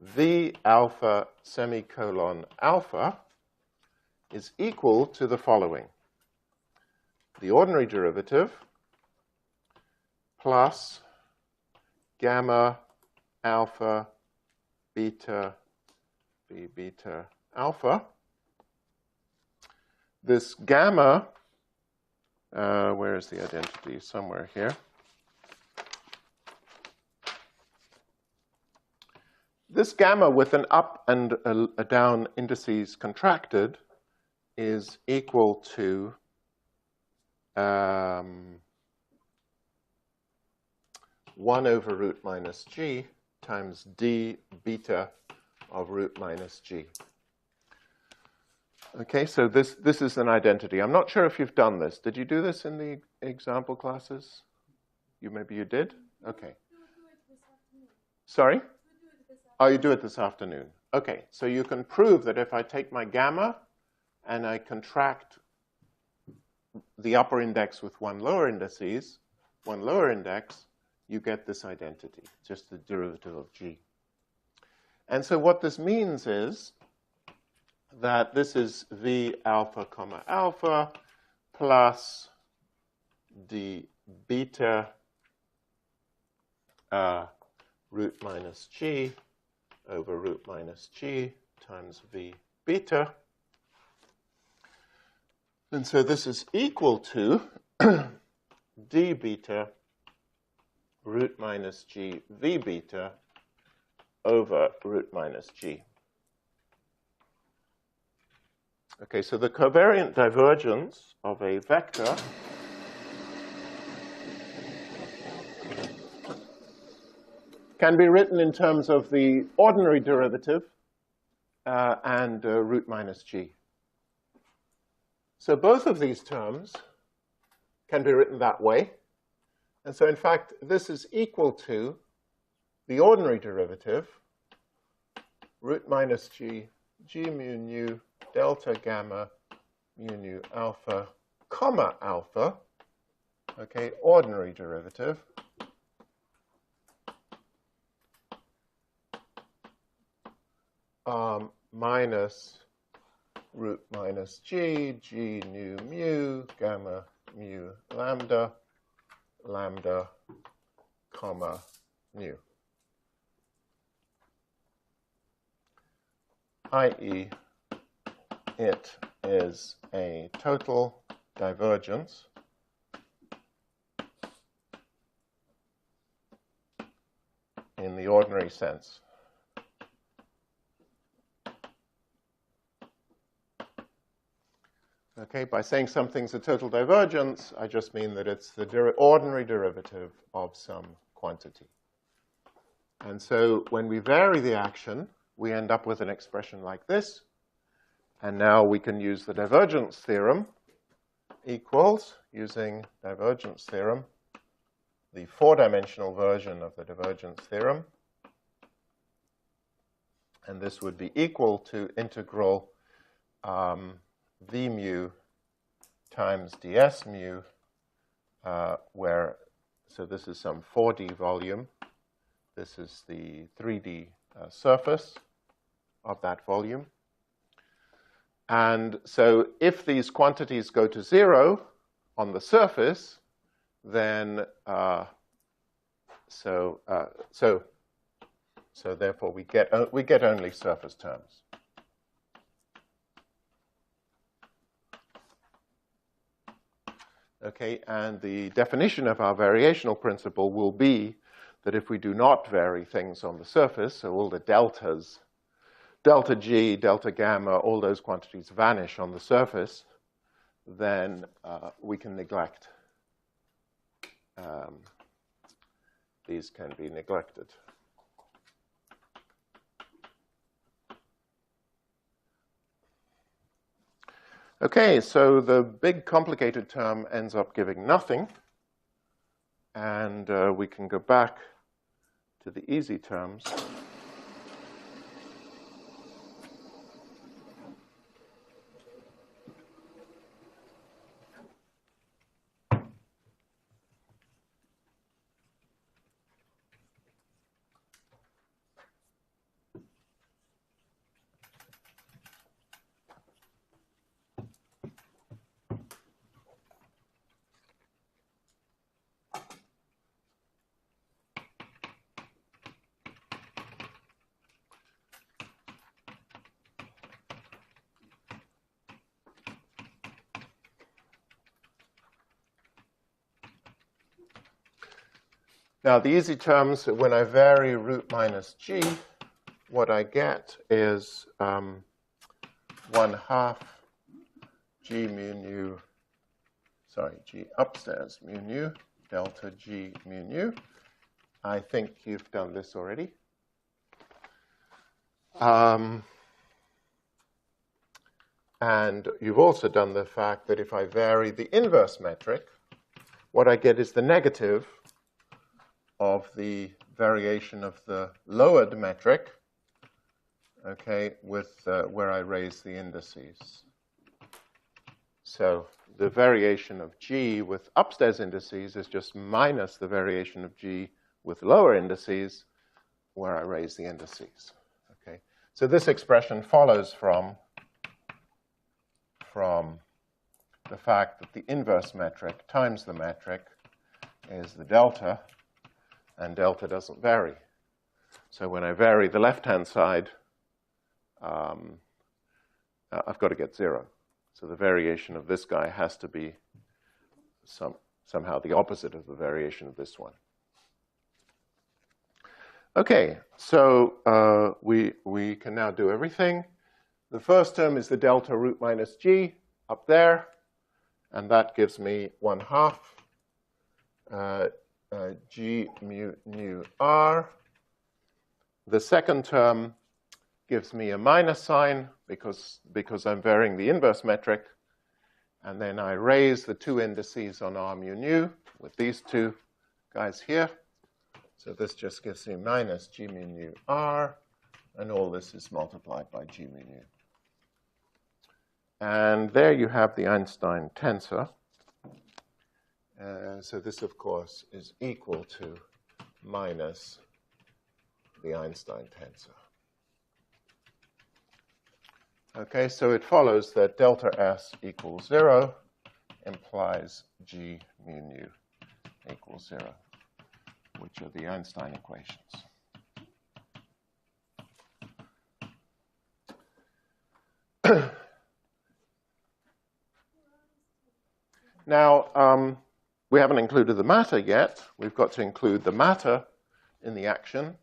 v alpha semicolon alpha is equal to the following. The ordinary derivative plus gamma alpha beta v beta alpha. This gamma, where is the identity? Somewhere here. This gamma with an up and a down indices contracted is equal to 1 over root minus g times d beta of root minus g. Okay, so this is an identity. I'm not sure if you've done this. Did you do this in the example classes? Maybe you did? Okay. Sorry? Oh, you do it this afternoon. Okay, so you can prove that if I take my gamma and I contract the upper index with one lower index, you get this identity, just the derivative of g. And so what this means is that this is v alpha comma alpha plus d beta root minus g over root minus g times v beta. And so this is equal to d beta root minus g v beta over root minus g. Okay, so the covariant divergence of a vector can be written in terms of the ordinary derivative and root minus g. So both of these terms can be written that way. And so, in fact, this is equal to the ordinary derivative, root minus g, g mu nu, delta gamma, mu nu alpha, comma alpha, okay, ordinary derivative, minus root minus g, g nu mu, gamma mu lambda, lambda, comma nu. i.e., it is a total divergence in the ordinary sense. Okay, by saying something's a total divergence, I just mean that it's the ordinary derivative of some quantity. And so when we vary the action, we end up with an expression like this. And now we can use the divergence theorem equals, using divergence theorem, the four-dimensional version of the divergence theorem. And this would be equal to integral v mu times ds mu, so this is some 4D volume. This is the 3D surface of that volume. And so if these quantities go to 0 on the surface, then so therefore we get only surface terms. Okay, and the definition of our variational principle will be that if we do not vary things on the surface, so all the deltas, delta G, delta gamma, all those quantities vanish on the surface, then we can neglect. These can be neglected. Okay, so the big complicated term ends up giving nothing, and we can go back to the easy terms. Now, the easy terms, when I vary root minus g, what I get is 1/2 g mu nu, g upstairs mu nu, delta g mu nu. I think you've done this already. And you've also done the fact that if I vary the inverse metric, what I get is the negative of the variation of the lowered metric, okay, with where I raise the indices. So the variation of g with upstairs indices is just minus the variation of g with lower indices where I raise the indices. Okay, so this expression follows from the fact that the inverse metric times the metric is the delta, and delta doesn't vary. So when I vary the left-hand side, I've got to get 0. So the variation of this guy has to be somehow the opposite of the variation of this one. Okay, so we can now do everything. The first term is the delta root minus g up there, and that gives me 1/2 g mu nu r. The second term gives me a minus sign because I'm varying the inverse metric. And then I raise the two indices on r mu nu with these two guys here. So this just gives me minus g mu nu r, and all this is multiplied by g mu nu. And there you have the Einstein tensor. So this, of course, is equal to minus the Einstein tensor. Okay, so it follows that delta S equals 0 implies G mu nu equals 0, which are the Einstein equations. Now, we haven't included the matter yet. We've got to include the matter in the action.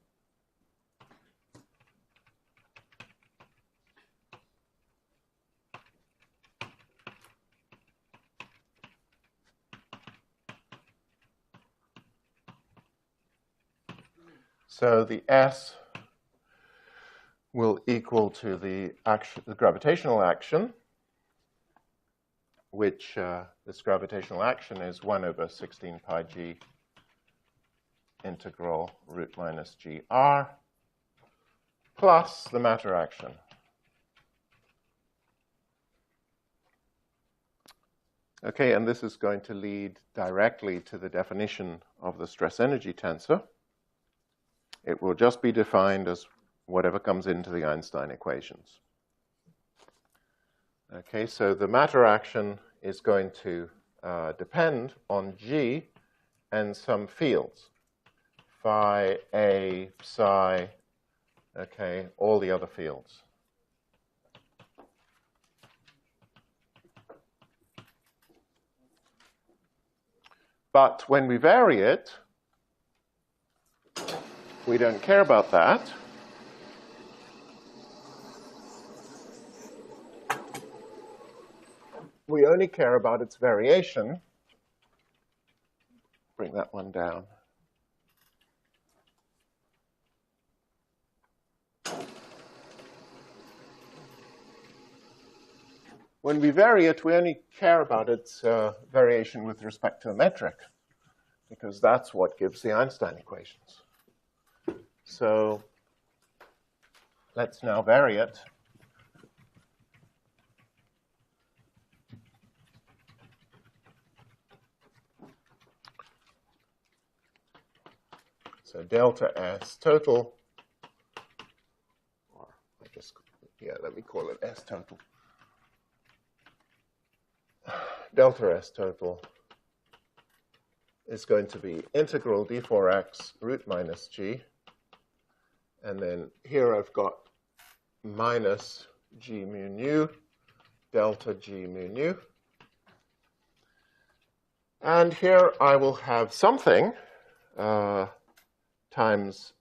So the S will equal to the gravitational action, which this gravitational action is 1 over 16 pi g integral root minus gr plus the matter action. Okay, and this is going to lead directly to the definition of the stress energy tensor. It will just be defined as whatever comes into the Einstein equations. Okay, so the matter action is going to depend on G and some fields. Phi, A, psi, okay, all the other fields. But when we vary it, we don't care about that. We only care about its variation. Bring that one down. When we vary it, we only care about its variation with respect to a metric, because that's what gives the Einstein equations. So let's now vary it. So delta S total, or let me call it S total. Delta S total is going to be integral d4x root minus g. And then here I've got minus g mu nu, delta g mu nu. And here I will have something times,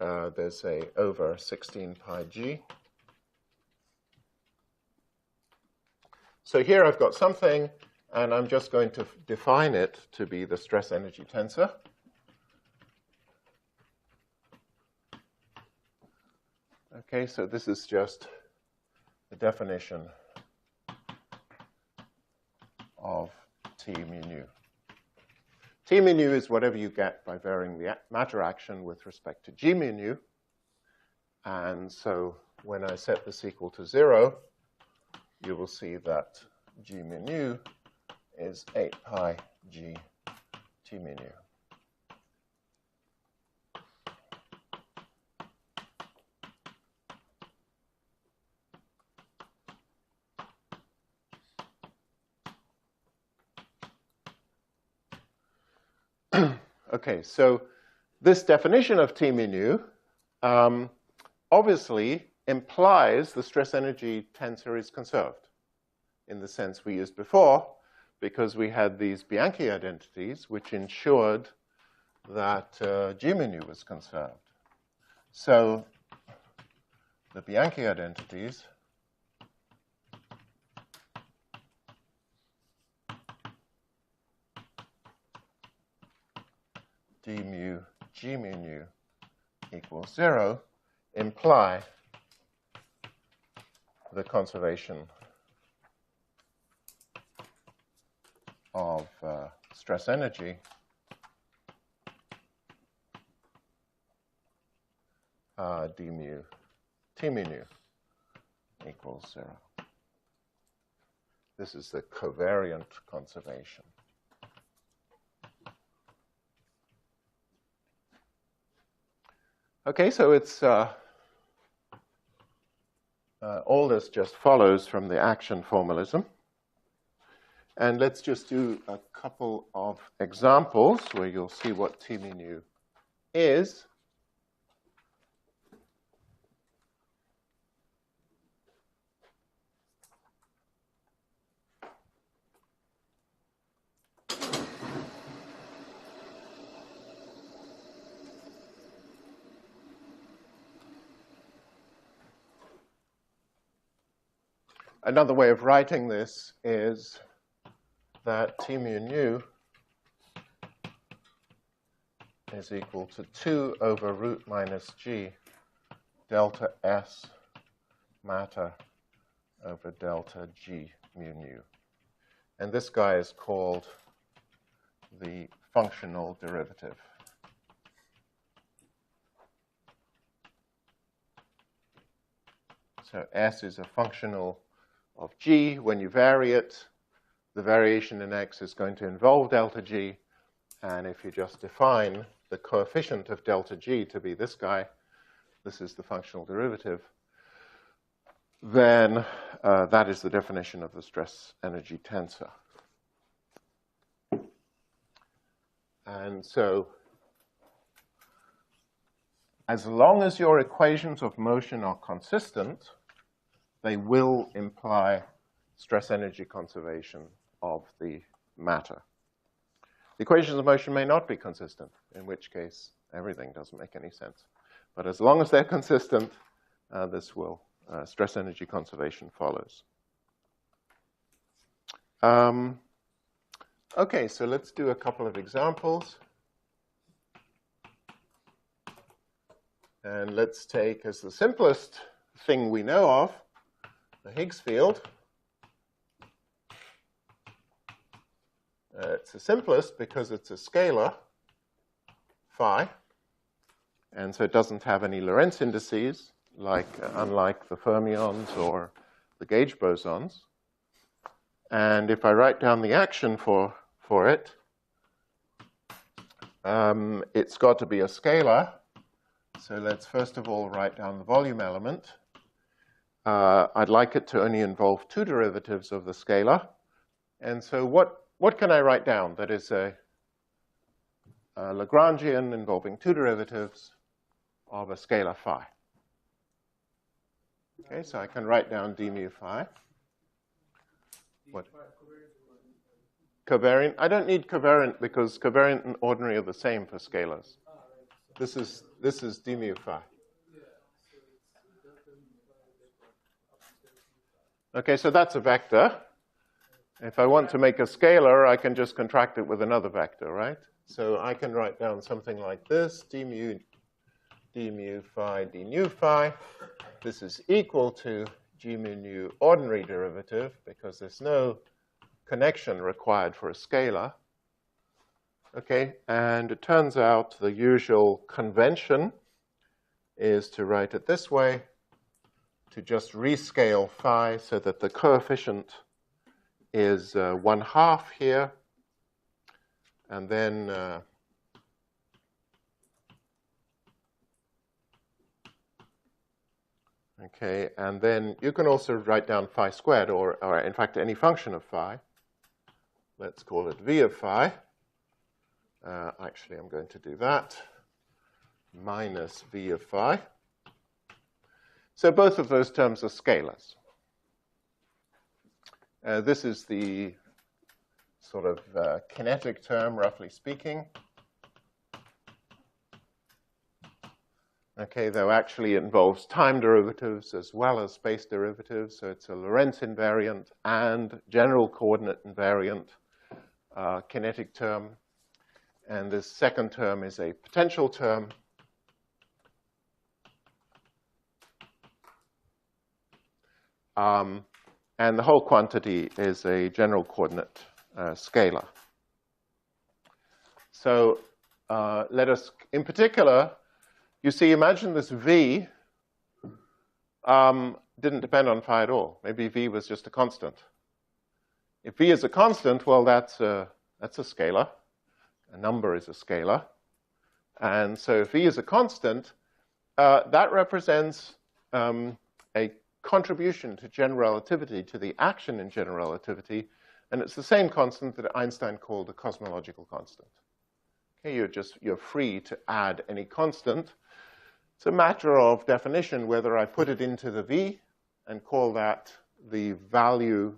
there's a over 16 pi g. So here I've got something, and I'm just going to define it to be the stress energy tensor. Okay, so this is just the definition of T mu nu. T mu nu is whatever you get by varying the matter action with respect to G mu nu. And so when I set this equal to 0, you will see that G mu nu is 8 pi G T mu nu. Okay, so this definition of T mu nu obviously implies the stress energy tensor is conserved in the sense we used before, because we had these Bianchi identities which ensured that G mu nu was conserved. So the Bianchi identities d mu G mu nu equals 0 imply the conservation of stress energy d mu T mu nu equals 0. This is the covariant conservation. Okay, so it's all this just follows from the action formalism. And let's just do a couple of examples where you'll see what T mu nu is. Another way of writing this is that T mu nu is equal to 2 over root minus g delta S matter over delta G mu nu. And this guy is called the functional derivative. So S is a functional of G. When you vary it, the variation in X is going to involve delta G. And if you just define the coefficient of delta G to be this guy, this is the functional derivative, then that is the definition of the stress energy tensor. And so as long as your equations of motion are consistent, they will imply stress energy conservation of the matter. The equations of motion may not be consistent, in which case everything doesn't make any sense. But as long as they're consistent, this will stress energy conservation follows. Okay, so let's do a couple of examples. And let's take as the simplest thing we know of the Higgs field. It's the simplest because it's a scalar, phi, and so it doesn't have any Lorentz indices, unlike the fermions or the gauge bosons. And if I write down the action for it, it's got to be a scalar. So let's first of all write down the volume element. I'd like it to only involve two derivatives of the scalar. And so what can I write down that is a Lagrangian involving two derivatives of a scalar phi? Okay, so I can write down d mu phi. What? Covariant? I don't need covariant because covariant and ordinary are the same for scalars. This is d mu phi. Okay, so that's a vector. If I want to make a scalar, I can just contract it with another vector, right? So I can write down something like this, d mu phi d nu phi. This is equal to g mu nu ordinary derivative because there's no connection required for a scalar. Okay, and it turns out the usual convention is to write it this way, to just rescale phi so that the coefficient is 1/2 here, and then okay, and then you can also write down phi squared, or in fact any function of phi. Let's call it v of phi. Actually, I'm going to do that. Minus v of phi. So both of those terms are scalars. This is the sort of kinetic term, roughly speaking. Okay, though actually it involves time derivatives as well as space derivatives. So it's a Lorentz invariant and general coordinate invariant kinetic term. And this second term is a potential term. And the whole quantity is a general coordinate scalar. So let us, in particular, you see, imagine this v didn't depend on phi at all. Maybe v was just a constant. If v is a constant, well, that's a scalar. A number is a scalar. And so if v is a constant, that represents a contribution to general relativity, to the action in general relativity. And it's the same constant that Einstein called a cosmological constant. Okay, you're free to add any constant. It's a matter of definition whether I put it into the v and call that the value,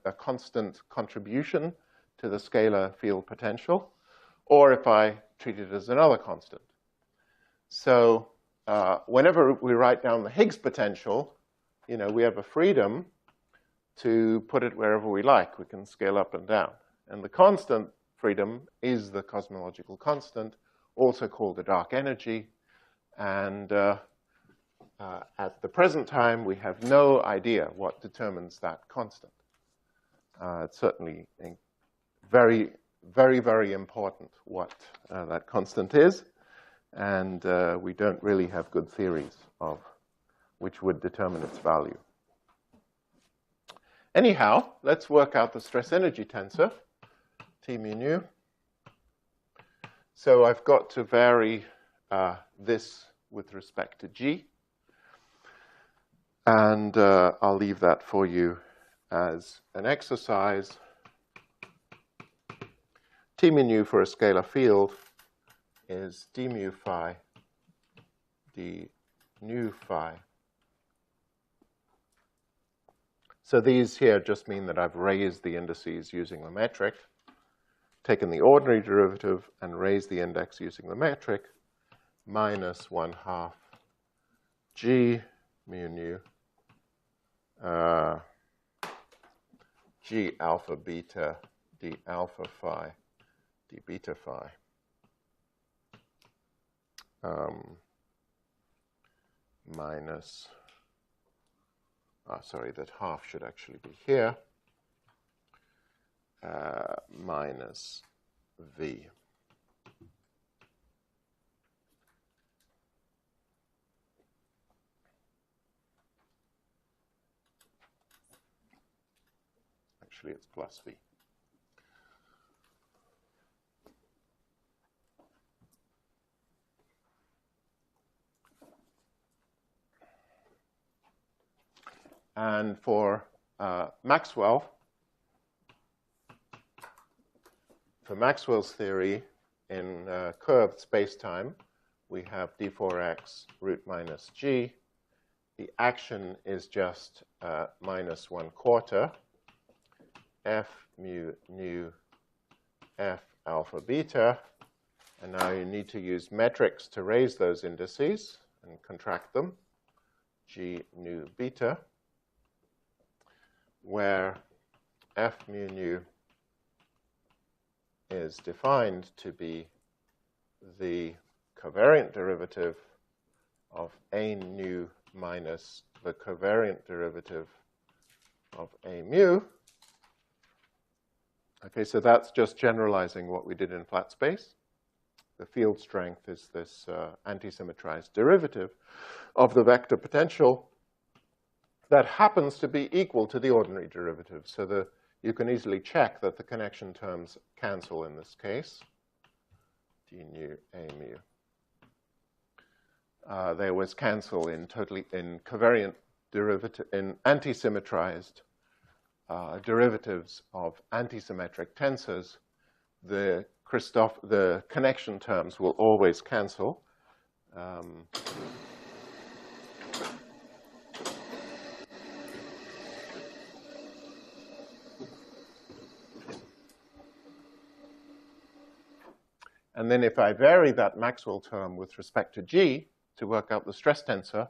a constant contribution to the scalar field potential, or if I treat it as another constant. So whenever we write down the Higgs potential, we have a freedom to put it wherever we like. We can scale up and down. And the constant freedom is the cosmological constant, also called the dark energy. And at the present time, we have no idea what determines that constant. It's certainly very, very, very important what that constant is. And we don't really have good theories of which would determine its value. Anyhow, let's work out the stress energy tensor, T mu nu. So I've got to vary this with respect to G. And I'll leave that for you as an exercise. T mu nu for a scalar field is d mu phi d nu phi. So these here just mean that I've raised the indices using the metric, taken the ordinary derivative and raised the index using the metric, minus 1/2 g mu nu g alpha beta d alpha phi d beta phi. Minus, sorry, that half should actually be here, minus v. Actually, it's plus v. And for Maxwell's theory in curved spacetime, we have d4x root minus g. The action is just minus 1/4 f mu nu f alpha beta. And now you need to use metrics to raise those indices and contract them, g nu beta, where f mu nu is defined to be the covariant derivative of a nu minus the covariant derivative of a mu. Okay, so that's just generalizing what we did in flat space. The field strength is this anti-symmetrized derivative of the vector potential that happens to be equal to the ordinary derivative. So you can easily check that the connection terms cancel in this case, d nu a mu. They always cancel in covariant derivative, in anti-symmetrized derivatives of antisymmetric tensors. The connection terms will always cancel. And then if I vary that Maxwell term with respect to G to work out the stress tensor,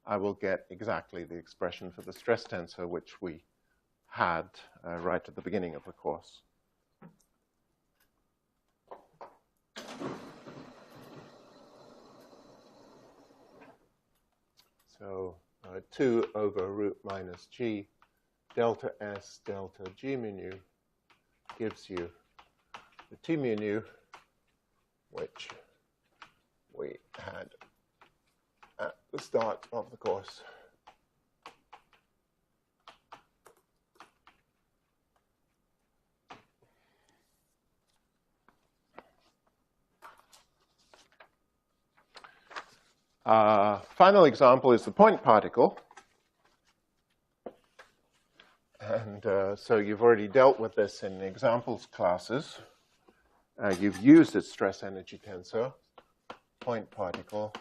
I will get exactly the expression for the stress tensor which we had right at the beginning of the course. So 2 over root minus G delta S delta G mu nu gives you the T mu nu, which we had at the start of the course. Final example is the point particle. And so you've already dealt with this in examples classes. You've used its stress energy tensor, point particle.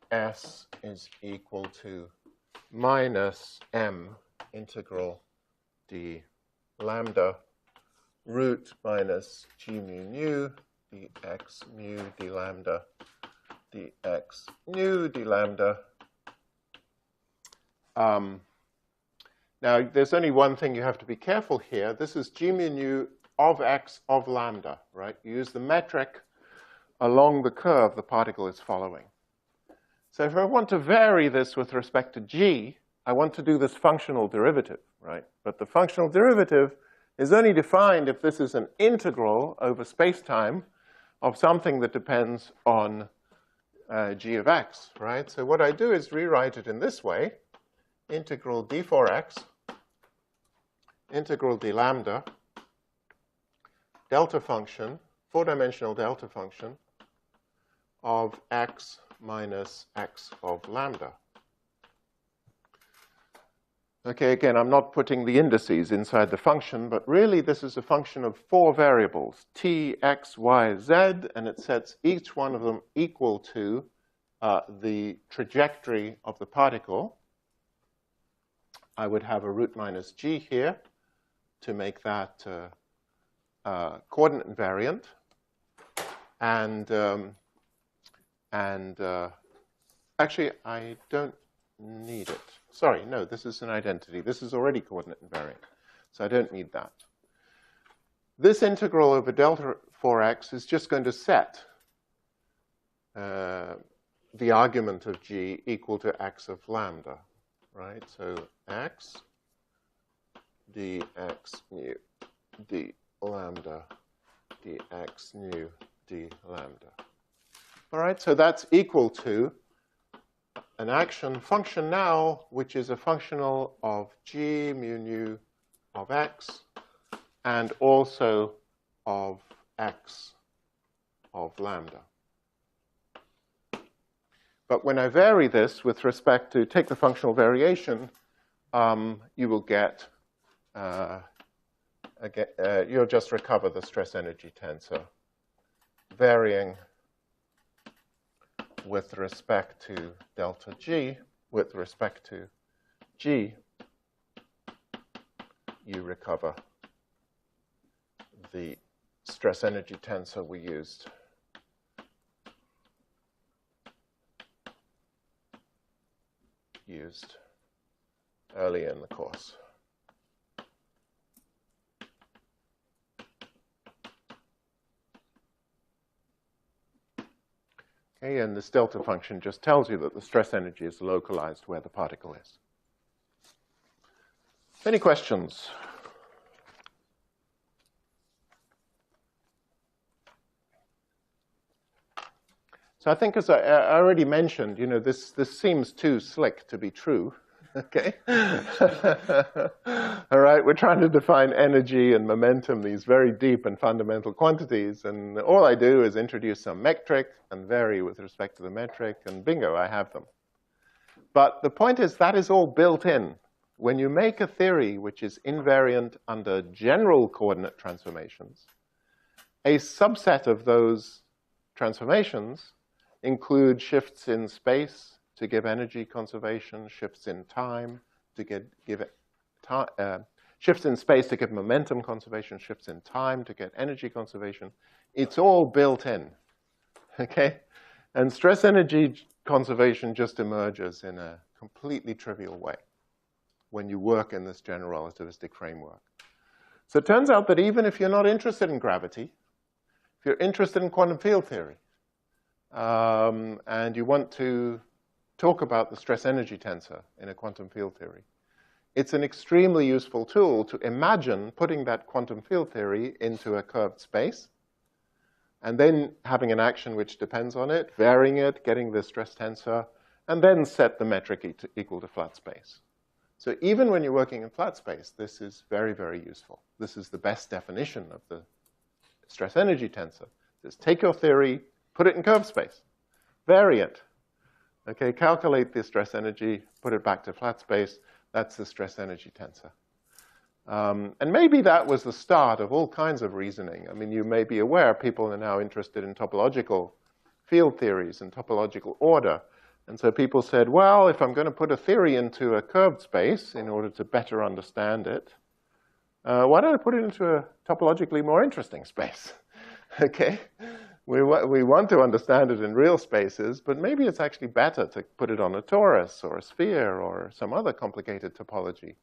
S is equal to minus m integral d lambda root minus g mu nu dx mu d lambda dx nu d lambda. Now, there's only one thing you have to be careful here. This is g mu nu of x of lambda, right? You use the metric along the curve the particle is following. So if I want to vary this with respect to g, I want to do this functional derivative, right? But the functional derivative is only defined if this is an integral over space-time of something that depends on g of x, right? So what I do is rewrite it in this way: integral d for x, integral d lambda, delta function, four-dimensional delta function of x minus x of lambda. Okay, again, I'm not putting the indices inside the function, but really this is a function of four variables, t, x, y, z, and it sets each one of them equal to the trajectory of the particle. I would have a root minus g here to make that coordinate invariant. Actually, I don't need it. Sorry, no, this is an identity. This is already coordinate invariant, so I don't need that. This integral over delta 4x is just going to set the argument of g equal to x of lambda, right? So x dx nu d lambda dx nu d lambda. All right, so that's equal to an action function now, which is a functional of g mu nu of x and also of x of lambda. But when I vary this with respect to, take the functional variation, you will get, you'll just recover the stress energy tensor varying with respect to delta g, with respect to g, you recover the stress energy tensor we used. Early in the course. Okay, and this delta function just tells you that the stress energy is localized where the particle is. Any questions? So I think, as I already mentioned, you know, this seems too slick to be true. Okay? All right, we're trying to define energy and momentum, these very deep and fundamental quantities, and all I do is introduce some metric and vary with respect to the metric, and bingo, I have them. But the point is that is all built in. When you make a theory which is invariant under general coordinate transformations, a subset of those transformations include shifts in space to give energy conservation, shifts in time to shifts in space to give momentum conservation, shifts in time to get energy conservation. It's all built in, okay? And stress energy conservation just emerges in a completely trivial way when you work in this general relativistic framework. So it turns out that even if you're not interested in gravity, if you're interested in quantum field theory, and you want to talk about the stress energy tensor in a quantum field theory, it's an extremely useful tool to imagine putting that quantum field theory into a curved space, and then having an action which depends on it, varying it, getting the stress tensor, and then set the metric equal to flat space. So even when you're working in flat space, this is very, very useful. This is the best definition of the stress energy tensor. Just take your theory, put it in curved space, vary it. Okay, calculate the stress energy, put it back to flat space. That's the stress energy tensor. And maybe that was the start of all kinds of reasoning. I mean, you may be aware people are now interested in topological field theories and topological order. And so people said, well, if I'm going to put a theory into a curved space in order to better understand it, why don't I put it into a topologically more interesting space? Okay? We want to understand it in real spaces, but maybe it's actually better to put it on a torus or a sphere or some other complicated topology.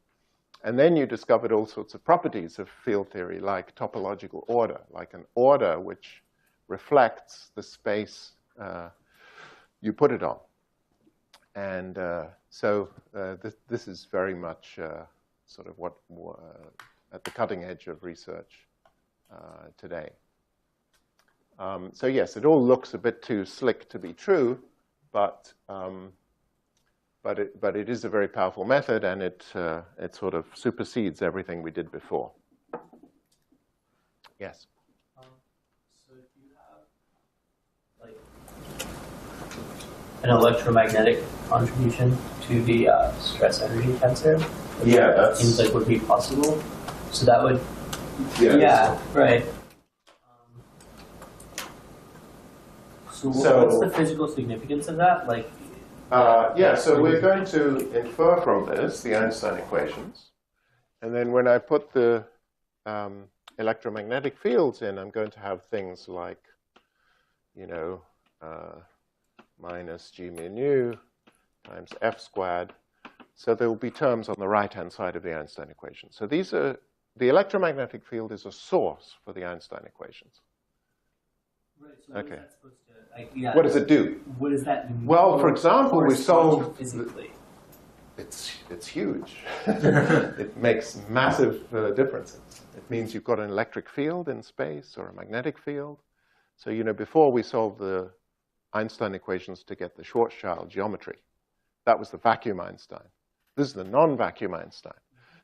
And then you discovered all sorts of properties of field theory, like topological order, like an order which reflects the space you put it on. And so this is very much sort of what at the cutting edge of research today. So yes, it all looks a bit too slick to be true, but it is a very powerful method, and it sort of supersedes everything we did before. Yes. So if you have like an electromagnetic contribution to the stress energy tensor, Yeah, that seems like would be possible. So that would, right. So what's the physical significance of that? Like, so we're going to infer from this the Einstein equations. And then when I put the electromagnetic fields in, I'm going to have things like, minus g mu nu times f squared. So there will be terms on the right-hand side of the Einstein equation. So these are, the electromagnetic field is a source for the Einstein equations. right, so what is that supposed to, What does it do? What does that mean? Well, for example, we solved physically. It's huge. It makes massive differences. It means you've got an electric field in space or a magnetic field. So, before we solved the Einstein equations to get the Schwarzschild geometry, that was the vacuum Einstein. This is the non-vacuum Einstein.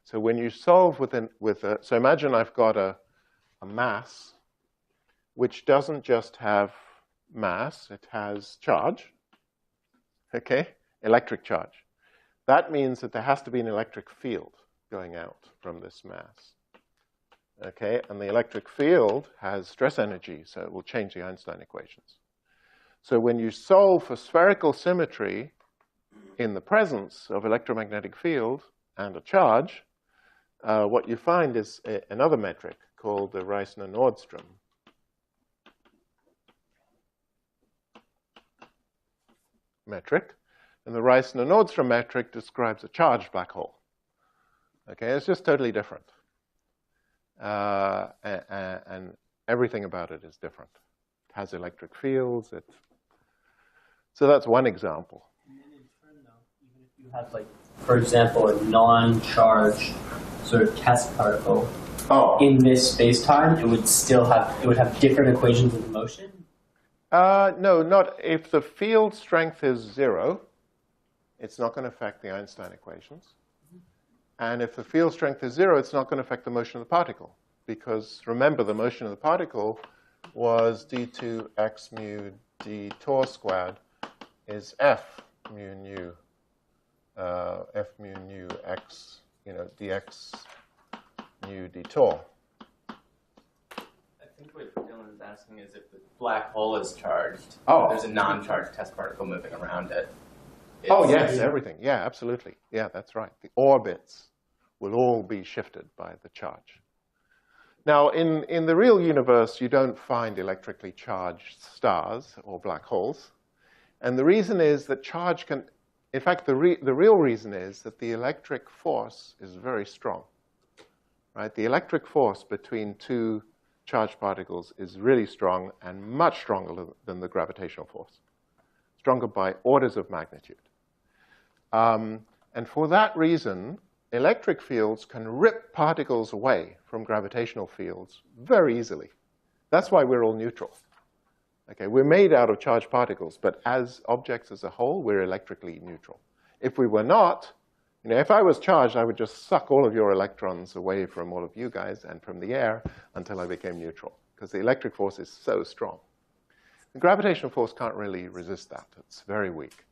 So when you solve so imagine I've got a mass which doesn't just have mass, it has charge, okay, electric charge. That means that there has to be an electric field going out from this mass, okay? And the electric field has stress energy, so it will change the Einstein equations. So when you solve for spherical symmetry in the presence of electromagnetic field and a charge, what you find is another metric called the Reissner-Nordström metric. And the Reissner-Nordström metric describes a charged black hole. Okay, it's just totally different. And everything about it is different. It has electric fields. So that's one example. And then in turn, though, even if you had, like, for example, a non-charged sort of test particle in this space-time, it would have different equations of motion? No, not if the field strength is 0, it's not going to affect the Einstein equations. And if the field strength is 0, it's not going to affect the motion of the particle. Because remember, the motion of the particle was d2 x mu d tau squared is f mu nu x, dx mu d tau. I think what Dylan's asking is if the black hole is charged, there's a non-charged test particle moving around it. Yes, everything. Yeah, absolutely. Yeah, that's right. The orbits will all be shifted by the charge. Now, in the real universe, you don't find electrically charged stars or black holes. And the reason is that charge can, in fact, the real reason is that the electric force is very strong, right? The electric force between two charged particles is really strong and much stronger than the gravitational force, stronger by orders of magnitude. And for that reason, electric fields can rip particles away from gravitational fields very easily. That's why we're all neutral. Okay, we're made out of charged particles, but as objects as a whole, we're electrically neutral. If we were not, if I was charged, I would just suck all of your electrons away from all of you guys and from the air until I became neutral, because the electric force is so strong. The gravitational force can't really resist that. It's very weak.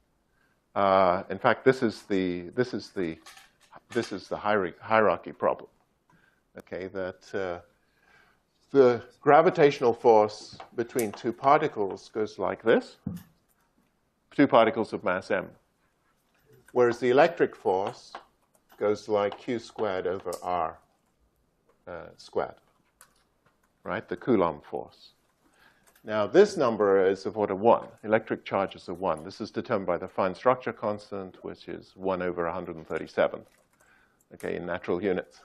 In fact, this is the hierarchy problem. Okay, that the gravitational force between two particles goes like this, two particles of mass m, whereas the electric force goes like q squared over r squared, right? The Coulomb force. Now, this number is of order 1. Electric charge is a 1. This is determined by the fine structure constant, which is 1 over 137. okay, in natural units.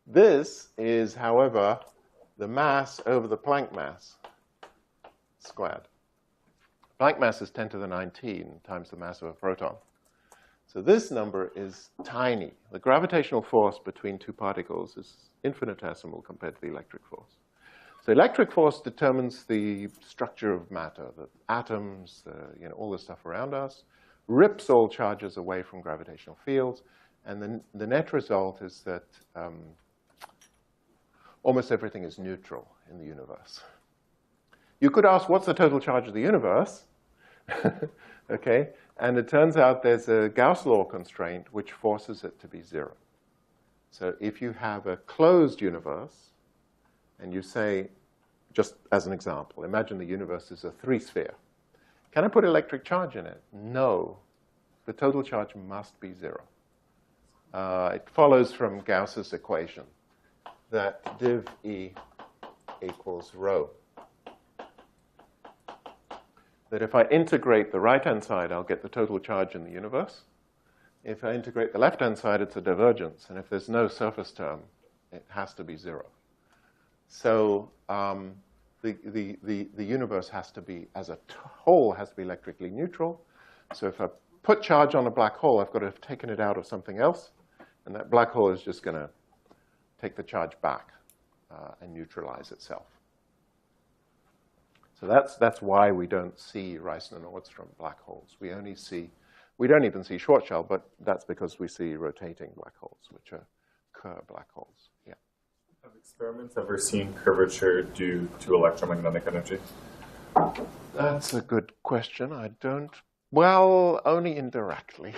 This is, however, the mass over the Planck mass squared. Planck mass is 10 to the 19 times the mass of a proton. So this number is tiny. The gravitational force between two particles is infinitesimal compared to the electric force. So electric force determines the structure of matter, the atoms, all the stuff around us, rips all charges away from gravitational fields, and then the net result is that almost everything is neutral in the universe. You could ask, what's the total charge of the universe? Okay, and it turns out there's a Gauss law constraint which forces it to be 0. So if you have a closed universe, and you say, just as an example, imagine the universe is a 3-sphere. Can I put electric charge in it? No. The total charge must be 0. It follows from Gauss's equation that div E equals rho. That if I integrate the right-hand side, I'll get the total charge in the universe. If I integrate the left-hand side, it's a divergence. And if there's no surface term, it has to be 0. So the universe has to be, as a whole, has to be electrically neutral. So if I put charge on a black hole, I've got to have taken it out of something else. And that black hole is just going to take the charge back and neutralize itself. So that's why we don't see Reissner-Nordstrom black holes. We don't even see Schwarzschild, but that's because we see rotating black holes, which are Kerr black holes. Yeah. Have experiments ever seen curvature due to electromagnetic energy? That's a good question. Well, only indirectly.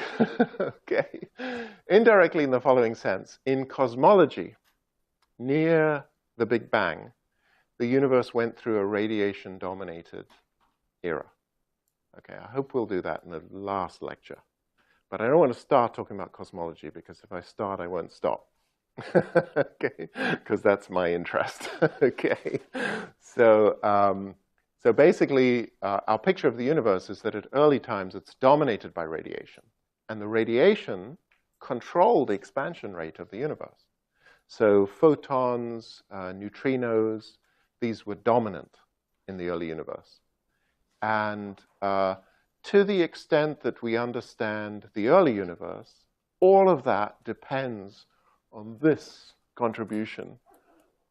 Okay. Indirectly in the following sense. In cosmology, near the Big Bang, the universe went through a radiation-dominated era. Okay, I hope we'll do that in the last lecture. But I don't want to start talking about cosmology, because if I start, I won't stop. Okay, because that's my interest. Okay, so basically, our picture of the universe is that at early times, it's dominated by radiation. And the radiation controlled the expansion rate of the universe. So photons, neutrinos, these were dominant in the early universe. And to the extent that we understand the early universe, all of that depends on this contribution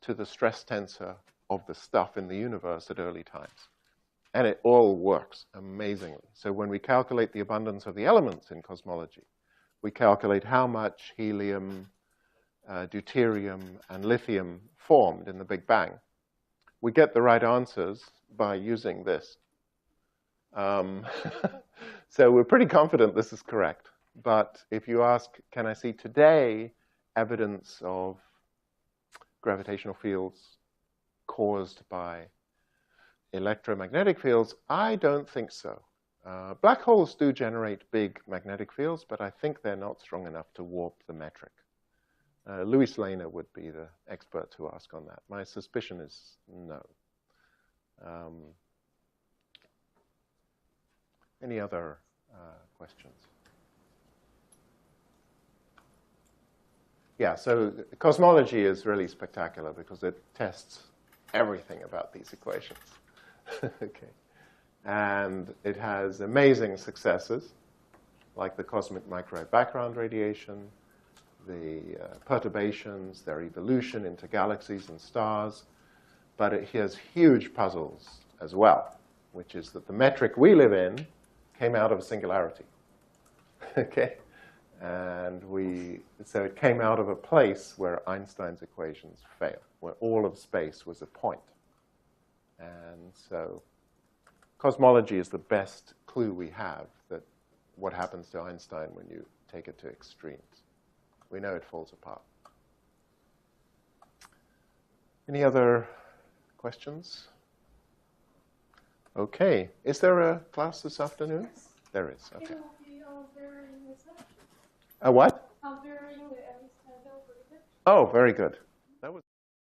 to the stress tensor of the stuff in the universe at early times. And it all works amazingly. So when we calculate the abundance of the elements in cosmology, we calculate how much helium, deuterium, and lithium formed in the Big Bang. We get the right answers by using this. So we're pretty confident this is correct. But if you ask, can I see today evidence of gravitational fields caused by electromagnetic fields? I don't think so. Black holes do generate big magnetic fields, but I think they're not strong enough to warp the metric. Louis Lehner would be the expert to ask on that. My suspicion is no. Any other questions? Yeah, so cosmology is really spectacular because it tests everything about these equations. Okay. And it has amazing successes, like the cosmic microwave background radiation, the perturbations, their evolution into galaxies and stars. But it has huge puzzles as well, which is that the metric we live in came out of a singularity. Okay? And so it came out of a place where Einstein's equations fail, where all of space was a point. And so cosmology is the best clue we have that what happens to Einstein when you take it to extremes. We know it falls apart. Any other questions? Okay. Is there a class this afternoon? Yes. There is. Okay. It will be varying reception. A what? Varying the Einstein Hilbert. Oh, very good. That was